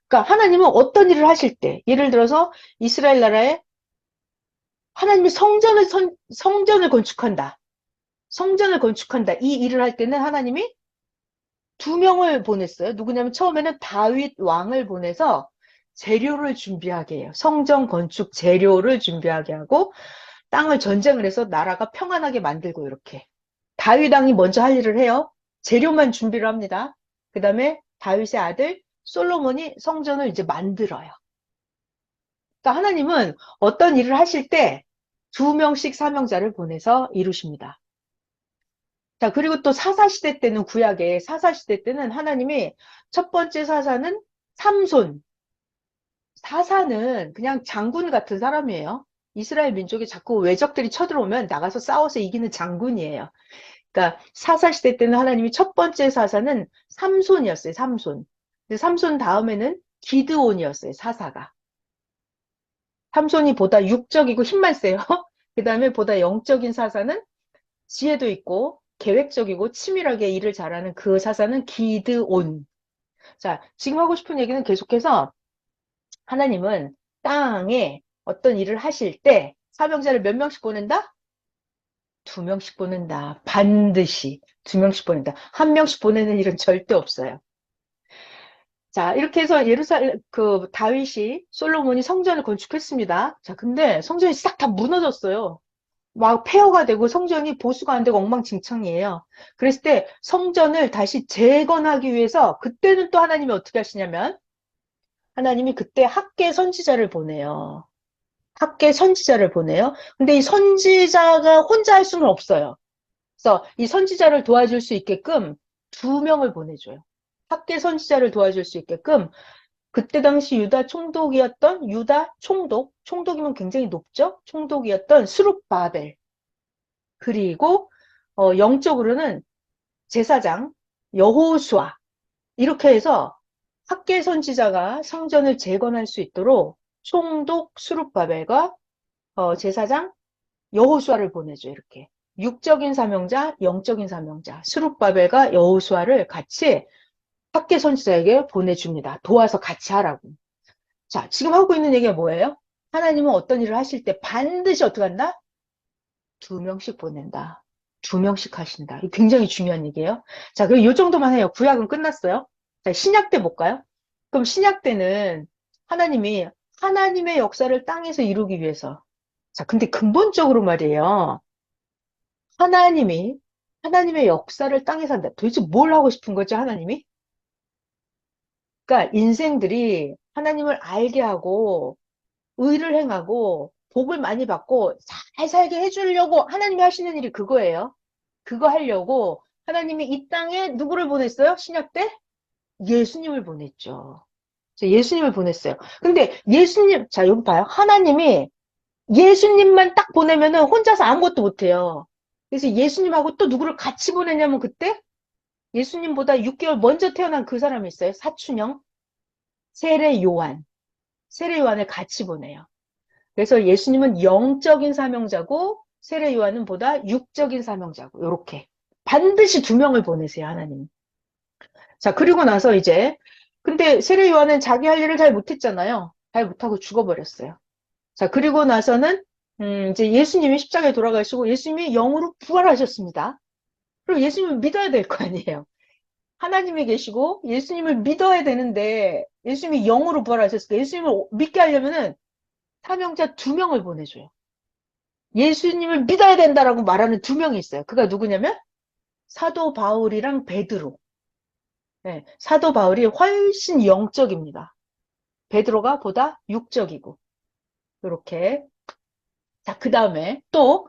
하나님은 어떤 일을 하실 때 예를 들어서 이스라엘 나라에 하나님이 성전을 건축한다. 성전을 건축한다. 이 일을 할 때는 하나님이 2명을 보냈어요. 누구냐면 처음에는 다윗 왕을 보내서 재료를 준비하게 해요. 성전 건축 재료를 준비하게 하고 땅을 전쟁을 해서 나라가 평안하게 만들고 이렇게. 다윗 왕이 먼저 할 일을 해요. 재료만 준비를 합니다. 그 다음에 다윗의 아들 솔로몬이 성전을 이제 만들어요. 그러니까 하나님은 어떤 일을 하실 때 2명씩 사명자를 보내서 이루십니다. 자, 그리고 또 사사시대 때는 구약에 사사시대 때는 하나님이 첫 번째 사사는 삼손. 사사는 그냥 장군 같은 사람이에요. 이스라엘 민족이 자꾸 외적들이 쳐들어오면 나가서 싸워서 이기는 장군이에요. 그러니까 사사시대 때는 하나님이 첫 번째 사사는 삼손이었어요. 삼손. 근데 삼손 다음에는 기드온이었어요. 사사가. 삼손이 보다 육적이고 힘만 세요. 그 다음에 보다 영적인 사사는 지혜도 있고 계획적이고 치밀하게 일을 잘하는 그 사사는 기드온. 자, 지금 하고 싶은 얘기는 계속해서 하나님은 땅에 어떤 일을 하실 때 사명자를 몇 명씩 보낸다? 2명씩 보낸다. 반드시 2명씩 보낸다. 1명씩 보내는 일은 절대 없어요. 자, 이렇게 해서 다윗이 솔로몬이 성전을 건축했습니다. 자, 근데 성전이 싹 다 무너졌어요. 막 폐허가 되고 성전이 보수가 안 되고 엉망진창이에요. 그랬을 때 성전을 다시 재건하기 위해서 그때는 또 하나님이 어떻게 하시냐면 하나님이 그때 학계 선지자를 보내요. 학계 선지자를 보내요. 근데 이 선지자가 혼자 할 수는 없어요. 그래서 이 선지자를 도와줄 수 있게끔 2명을 보내줘요. 학계 선지자를 도와줄 수 있게끔 그때 당시 유다 총독이면 굉장히 높죠? 총독이었던 스룹바벨. 그리고 영적으로는 제사장 여호수아 이렇게 해서 학계 선지자가 성전을 재건할 수 있도록 총독 스룹바벨과 제사장 여호수아를 보내죠. 이렇게 육적인 사명자, 영적인 사명자 스룹바벨과 여호수아를 같이 학계 선지자에게 보내줍니다. 도와서 같이 하라고. 자, 지금 하고 있는 얘기가 뭐예요? 하나님은 어떤 일을 하실 때 반드시 어떻게 한다? 2명씩 보낸다. 2명씩 하신다. 이거 굉장히 중요한 얘기예요. 자, 그럼 이 정도만 해요. 구약은 끝났어요. 자, 신약 때 볼까요? 그럼 신약 때는 하나님이 하나님의 역사를 땅에서 이루기 위해서. 자, 근데 근본적으로 말이에요. 하나님이 하나님의 역사를 땅에서 한다. 도대체 뭘 하고 싶은 거죠, 하나님이? 그러니까 인생들이 하나님을 알게 하고 의를 행하고 복을 많이 받고 잘 살게 해주려고 하나님이 하시는 일이 그거예요. 그거 하려고 하나님이 이 땅에 누구를 보냈어요? 신약 때? 예수님을 보냈죠. 예수님을 보냈어요. 근데 예수님, 자, 여기 봐요. 하나님이 예수님만 딱 보내면은 혼자서 아무것도 못해요. 그래서 예수님하고 또 누구를 같이 보내냐면 그때 예수님보다 6개월 먼저 태어난 그 사람이 있어요. 사춘형. 세례 요한. 세례 요한을 같이 보내요. 그래서 예수님은 영적인 사명자고 세례 요한은 보다 육적인 사명자고 요렇게 반드시 두 명을 보내세요, 하나님. 자, 그리고 나서 이제 근데 세례 요한은 자기 할 일을 잘 못했잖아요. 잘 못하고 죽어버렸어요. 자, 그리고 나서는 이제 예수님이 십자가에 돌아가시고 예수님이 영으로 부활하셨습니다. 그럼 예수님을 믿어야 될 거 아니에요. 하나님이 계시고 예수님을 믿어야 되는데 예수님이 영으로 부활하셨으니까 예수님을 믿게 하려면은 사명자 두 명을 보내줘요. 예수님을 믿어야 된다라고 말하는 두 명이 있어요. 그가 누구냐면 사도 바울이랑 베드로. 네, 사도 바울이 훨씬 영적입니다. 베드로가 보다 육적이고. 이렇게. 자, 그 다음에 또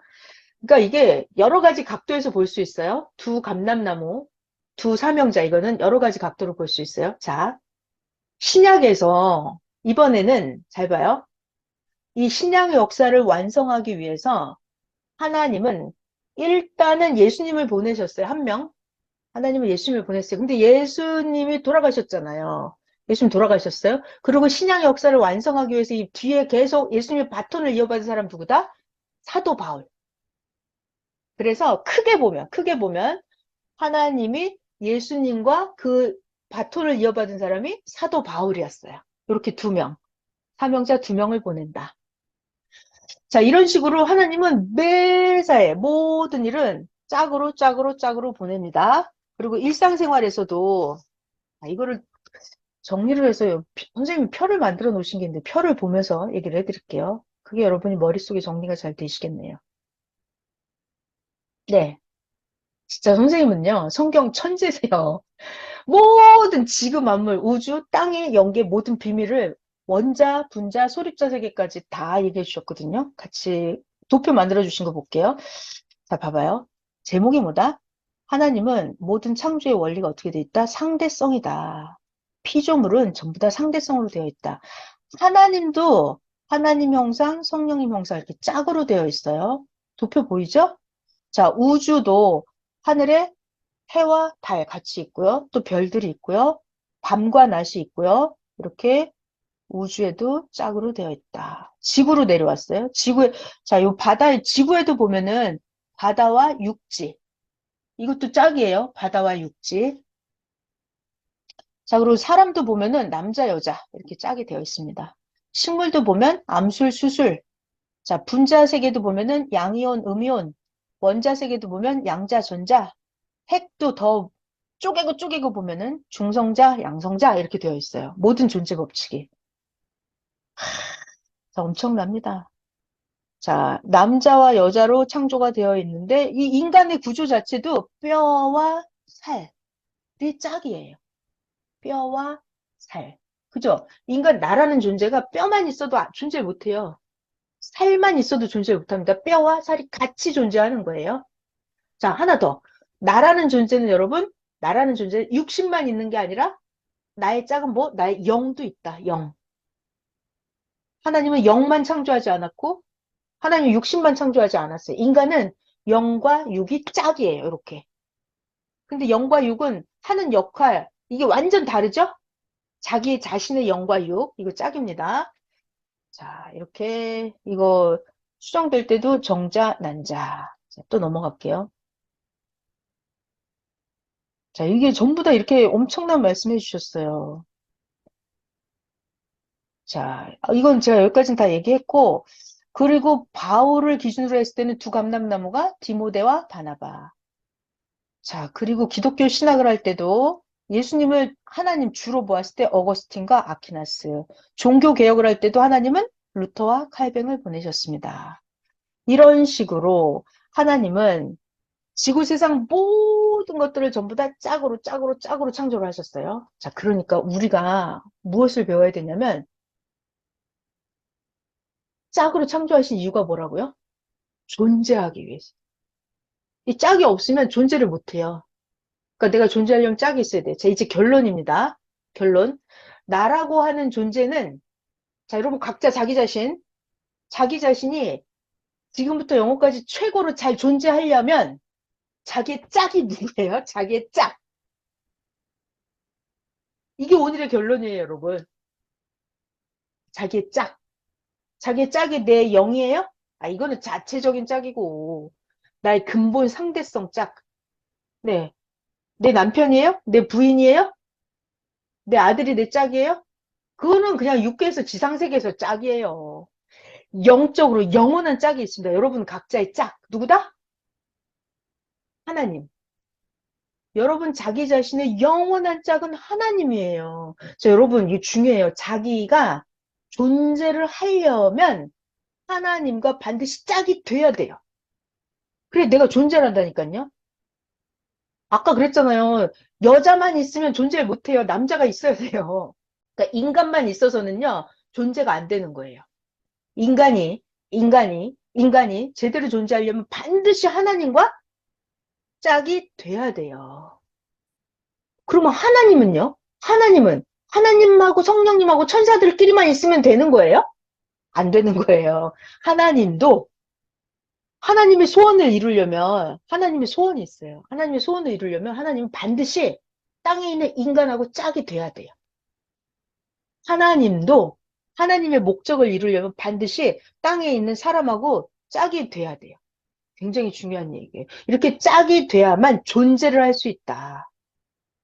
그러니까 이게 여러 가지 각도에서 볼 수 있어요. 두 감람나무, 두 사명자 이거는 여러 가지 각도로 볼 수 있어요. 자, 신약에서 이번에는 잘 봐요. 이 신약의 역사를 완성하기 위해서 하나님은 일단은 예수님을 보내셨어요. 한 명. 하나님은 예수님을 보냈어요. 근데 예수님이 돌아가셨잖아요. 예수님 돌아가셨어요. 그리고 신약의 역사를 완성하기 위해서 이 뒤에 계속 예수님의 바톤을 이어받은 사람 누구다? 사도 바울. 그래서 크게 보면 하나님이 예수님과 그 바톤을 이어받은 사람이 사도 바울이었어요. 이렇게 두 명, 사명자 두 명을 보낸다. 자, 이런 식으로 하나님은 매사에 모든 일은 짝으로 보냅니다. 그리고 일상생활에서도 이거를 정리를 해서 선생님이 표를 만들어 놓으신 게 있는데 표를 보면서 얘기를 해드릴게요. 그게 여러분이 머릿속에 정리가 잘 되시겠네요. 네. 진짜 선생님은요, 성경 천재세요. 모든 지구 만물, 우주, 땅의 연계 모든 비밀을 원자, 분자, 소립자 세계까지 다 얘기해 주셨거든요. 같이 도표 만들어 주신 거 볼게요. 자, 봐봐요. 제목이 뭐다? 하나님은 모든 창조의 원리가 어떻게 되어 있다? 상대성이다. 피조물은 전부 다 상대성으로 되어 있다. 하나님도 하나님 형상, 성령님 형상 이렇게 짝으로 되어 있어요. 도표 보이죠? 자, 우주도 하늘에 해와 달 같이 있고요. 또 별들이 있고요. 밤과 낮이 있고요. 이렇게 우주에도 짝으로 되어 있다. 지구로 내려왔어요. 지구에, 자, 요 바다에, 지구에도 보면은 바다와 육지. 이것도 짝이에요. 바다와 육지. 자, 그리고 사람도 보면은 남자, 여자. 이렇게 짝이 되어 있습니다. 식물도 보면 암술, 수술. 자, 분자 세계도 보면은 양이온, 음이온. 원자 세계도 보면 양자, 전자. 핵도 더 쪼개고 보면은 중성자, 양성자 이렇게 되어 있어요. 모든 존재 법칙이. 자, 엄청납니다. 자, 남자와 여자로 창조가 되어 있는데 이 인간의 구조 자체도 뼈와 살이 짝이에요. 뼈와 살. 그죠? 인간 나라는 존재가 뼈만 있어도 존재 못해요. 살만 있어도 존재 못합니다. 뼈와 살이 같이 존재하는 거예요. 자, 하나 더. 나라는 존재는 여러분, 나라는 존재 60만 있는 게 아니라 나의 짝은 뭐? 나의 영도 있다. 영. 하나님은 영만 창조하지 않았고 하나님은 60만 창조하지 않았어요. 인간은 영과 육이 짝이에요. 이렇게. 근데 영과 육은 하는 역할 이게 완전 다르죠? 자기 자신의 영과 육 이거 짝입니다. 자, 이렇게 이거 수정될 때도 정자, 난자. 자, 또 넘어갈게요. 자, 이게 전부 다 이렇게 엄청난 말씀 해주셨어요. 자, 이건 제가 여기까지는 다 얘기했고, 그리고 바울을 기준으로 했을 때는 두 감람나무가 디모데와 바나바. 자, 그리고 기독교 신학을 할 때도 예수님을 하나님 주로 보았을 때 어거스틴과 아퀴나스. 종교 개혁을 할 때도 하나님은 루터와 칼뱅을 보내셨습니다. 이런 식으로 하나님은 지구 세상 모든 것들을 전부 다 짝으로, 짝으로, 짝으로 창조를 하셨어요. 자, 그러니까 우리가 무엇을 배워야 되냐면, 짝으로 창조하신 이유가 뭐라고요? 존재하기 위해서. 이 짝이 없으면 존재를 못 해요. 그러니까 내가 존재하려면 짝이 있어야 돼. 자, 이제 결론입니다. 결론. 나라고 하는 존재는, 자, 여러분 각자 자기 자신이 지금부터 영어까지 최고로 잘 존재하려면 자기의 짝이 누구예요? 자기의 짝. 이게 오늘의 결론이에요, 여러분. 자기의 짝. 자기의 짝이 내 영이에요? 아, 이거는 자체적인 짝이고, 나의 근본 상대성 짝. 네. 내 남편이에요? 내 부인이에요? 내 아들이 내 짝이에요? 그거는 그냥 육계에서 지상세계에서 짝이에요. 영적으로 영원한 짝이 있습니다. 여러분 각자의 짝. 누구다? 하나님. 여러분 자기 자신의 영원한 짝은 하나님이에요. 자, 여러분 이게 중요해요. 자기가 존재를 하려면 하나님과 반드시 짝이 돼야 돼요. 그래 내가 존재를 한다니까요. 아까 그랬잖아요. 여자만 있으면 존재를 못해요. 남자가 있어야 돼요. 그러니까 인간만 있어서는요. 존재가 안 되는 거예요. 인간이 제대로 존재하려면 반드시 하나님과 짝이 돼야 돼요. 그러면 하나님은요? 하나님하고 성령님하고 천사들끼리만 있으면 되는 거예요? 안 되는 거예요. 하나님도 하나님의 소원을 이루려면 하나님의 소원이 있어요. 하나님의 소원을 이루려면 하나님은 반드시 땅에 있는 인간하고 짝이 돼야 돼요. 하나님도 하나님의 목적을 이루려면 반드시 땅에 있는 사람하고 짝이 돼야 돼요. 굉장히 중요한 얘기예요. 이렇게 짝이 돼야만 존재를 할 수 있다.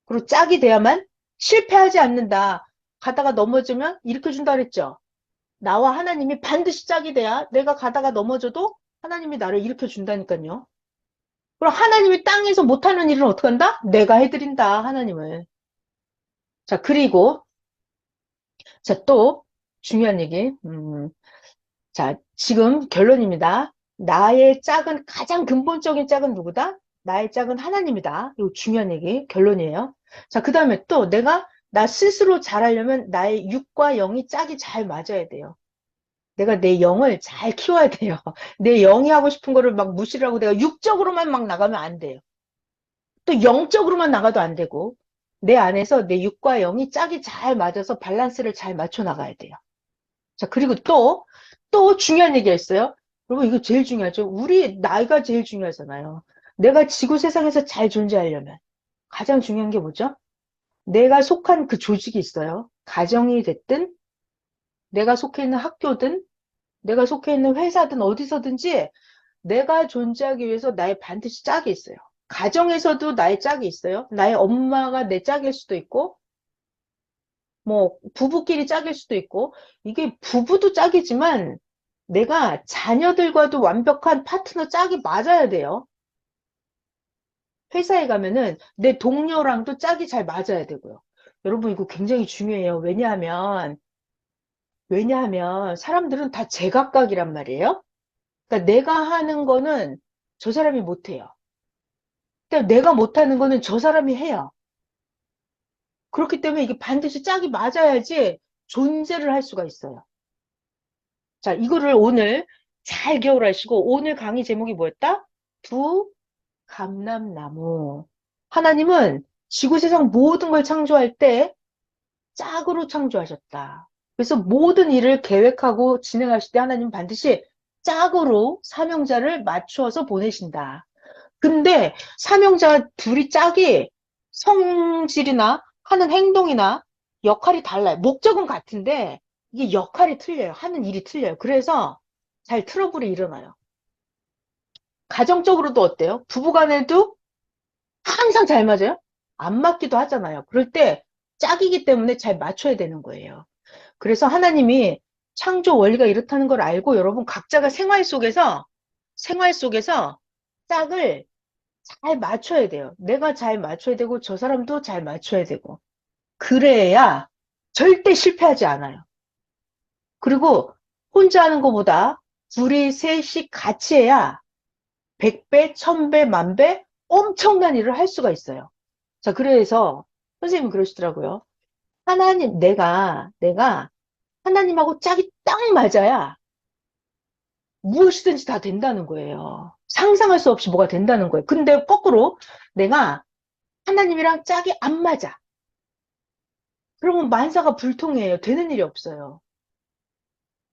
그리고 짝이 돼야만 실패하지 않는다. 가다가 넘어지면 일으켜준다 그랬죠. 나와 하나님이 반드시 짝이 돼야 내가 가다가 넘어져도 하나님이 나를 일으켜준다니까요. 그럼 하나님이 땅에서 못하는 일은 어떻게 한다? 내가 해드린다, 하나님을. 자, 그리고, 자, 또, 중요한 얘기. 자, 지금 결론입니다. 나의 짝은, 가장 근본적인 짝은 누구다? 나의 짝은 하나님이다. 이거 중요한 얘기, 결론이에요. 자, 그 다음에 또 내가 나 스스로 잘하려면 나의 육과 영이 짝이 잘 맞아야 돼요. 내가 내 영을 잘 키워야 돼요. 내 영이 하고 싶은 거를 막 무시를 하고 내가 육적으로만 막 나가면 안 돼요. 또 영적으로만 나가도 안 되고 내 안에서 내 육과 영이 짝이 잘 맞아서 밸런스를 잘 맞춰 나가야 돼요. 자, 그리고 또 중요한 얘기가 있어요. 여러분, 이거 제일 중요하죠. 우리 나이가 제일 중요하잖아요. 내가 지구 세상에서 잘 존재하려면 가장 중요한 게 뭐죠? 내가 속한 그 조직이 있어요. 가정이 됐든, 내가 속해 있는 학교든, 내가 속해 있는 회사든 어디서든지 내가 존재하기 위해서 나의 반드시 짝이 있어요. 가정에서도 나의 짝이 있어요. 나의 엄마가 내 짝일 수도 있고, 뭐, 부부끼리 짝일 수도 있고, 이게 부부도 짝이지만, 내가 자녀들과도 완벽한 파트너 짝이 맞아야 돼요. 회사에 가면은 내 동료랑도 짝이 잘 맞아야 되고요. 여러분, 이거 굉장히 중요해요. 왜냐하면 사람들은 다 제각각이란 말이에요. 그러니까 내가 하는 거는 저 사람이 못해요. 근데 내가 못하는 거는 저 사람이 해요. 그렇기 때문에 이게 반드시 짝이 맞아야지 존재를 할 수가 있어요. 자, 이거를 오늘 잘 기억하시고, 오늘 강의 제목이 뭐였다? 두 감람나무. 하나님은 지구 세상 모든 걸 창조할 때 짝으로 창조하셨다. 그래서 모든 일을 계획하고 진행하실 때 하나님은 반드시 짝으로 사명자를 맞추어서 보내신다. 근데 사명자 둘이 짝이 성질이나 하는 행동이나 역할이 달라요. 목적은 같은데 이게 역할이 틀려요. 하는 일이 틀려요. 그래서 잘 트러블이 일어나요. 가정적으로도 어때요? 부부간에도 항상 잘 맞아요? 안 맞기도 하잖아요. 그럴 때 짝이기 때문에 잘 맞춰야 되는 거예요. 그래서 하나님이 창조 원리가 이렇다는 걸 알고 여러분 각자가 생활 속에서 짝을 잘 맞춰야 돼요. 내가 잘 맞춰야 되고 저 사람도 잘 맞춰야 되고 그래야 절대 실패하지 않아요. 그리고 혼자 하는 것보다 둘이 셋이 같이 해야 100배, 1000배, 만배 엄청난 일을 할 수가 있어요. 자, 그래서 선생님은 그러시더라고요. 내가 하나님하고 짝이 딱 맞아야 무엇이든지 다 된다는 거예요. 상상할 수 없이 뭐가 된다는 거예요. 근데 거꾸로 내가 하나님이랑 짝이 안 맞아. 그러면 만사가 불통해요. 되는 일이 없어요.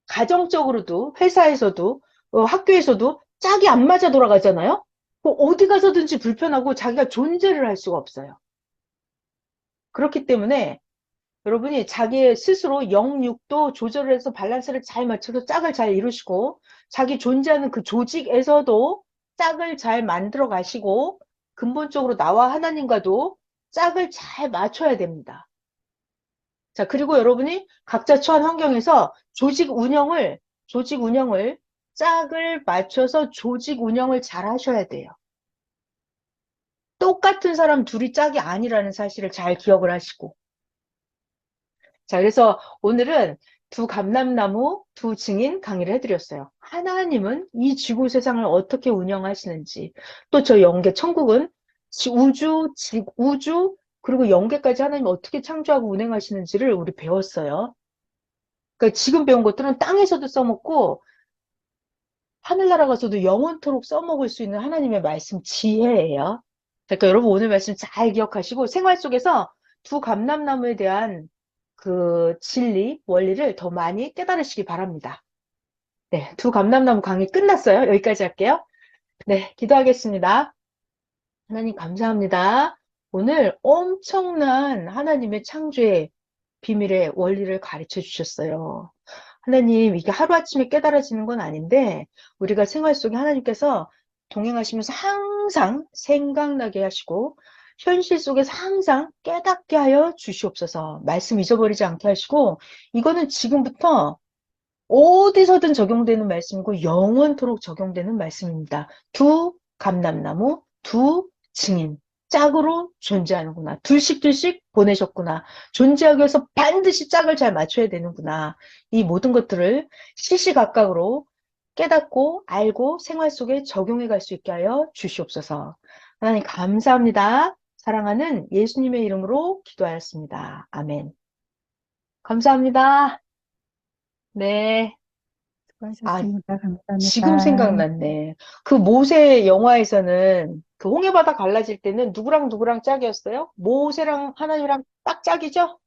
가정적으로도, 회사에서도, 학교에서도 짝이 안 맞아 돌아가잖아요? 뭐 어디 가서든지 불편하고 자기가 존재를 할 수가 없어요. 그렇기 때문에 여러분이 자기 스스로 영육도 조절을 해서 밸런스를 잘 맞춰서 짝을 잘 이루시고 자기 존재하는 그 조직에서도 짝을 잘 만들어 가시고 근본적으로 나와 하나님과도 짝을 잘 맞춰야 됩니다. 자, 그리고 여러분이 각자 처한 환경에서 조직 운영을 짝을 맞춰서 조직 운영을 잘 하셔야 돼요. 똑같은 사람 둘이 짝이 아니라는 사실을 잘 기억을 하시고. 자, 그래서 오늘은 두 감람나무, 두 증인 강의를 해드렸어요. 하나님은 이 지구 세상을 어떻게 운영하시는지, 또 저 영계, 천국은 우주, 그리고 영계까지 하나님 어떻게 창조하고 운행하시는지를 우리 배웠어요. 그러니까 지금 배운 것들은 땅에서도 써먹고, 하늘나라 가서도 영원토록 써먹을 수 있는 하나님의 말씀 지혜예요. 그러니까 여러분 오늘 말씀 잘 기억하시고 생활 속에서 두 감람나무에 대한 그 진리, 원리를 더 많이 깨달으시기 바랍니다. 네, 두 감람나무 강의 끝났어요. 여기까지 할게요. 네, 기도하겠습니다. 하나님 감사합니다. 오늘 엄청난 하나님의 창조의 비밀의 원리를 가르쳐 주셨어요. 하나님, 이게 하루아침에 깨달아지는 건 아닌데, 우리가 생활 속에 하나님께서 동행하시면서 항상 생각나게 하시고, 현실 속에서 항상 깨닫게 하여 주시옵소서. 말씀 잊어버리지 않게 하시고, 이거는 지금부터 어디서든 적용되는 말씀이고, 영원토록 적용되는 말씀입니다. 두 감람나무, 두 증인. 짝으로 존재하는구나. 둘씩 보내셨구나. 존재하기 위해서 반드시 짝을 잘 맞춰야 되는구나. 이 모든 것들을 시시각각으로 깨닫고 알고 생활 속에 적용해 갈 수 있게 하여 주시옵소서. 하나님 감사합니다. 사랑하는 예수님의 이름으로 기도하였습니다. 아멘. 감사합니다. 네. 아, 수고하셨습니다. 지금 감사합니다. 생각났네. 그 모세 영화에서는 그 홍해바다 갈라질 때는 누구랑 짝이었어요? 모세랑 하나님이랑 딱 짝이죠?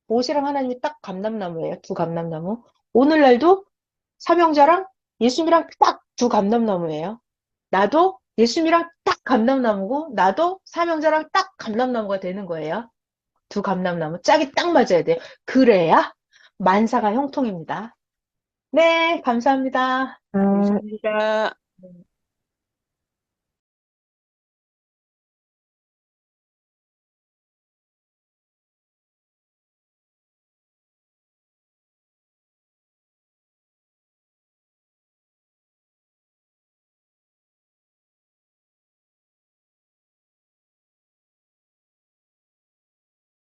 모세랑 하나님이 딱 감람나무예요. 두 감람나무. 오늘날도 삼형제랑 예수님이랑 딱 두 감람나무예요. 나도 예수님이랑 딱 감람나무고 나도 삼형제랑 딱 감람나무가 되는 거예요. 두 감람나무. 짝이 딱 맞아야 돼요. 그래야 만사가 형통입니다. 네, 감사합니다. 아, 감사합니다.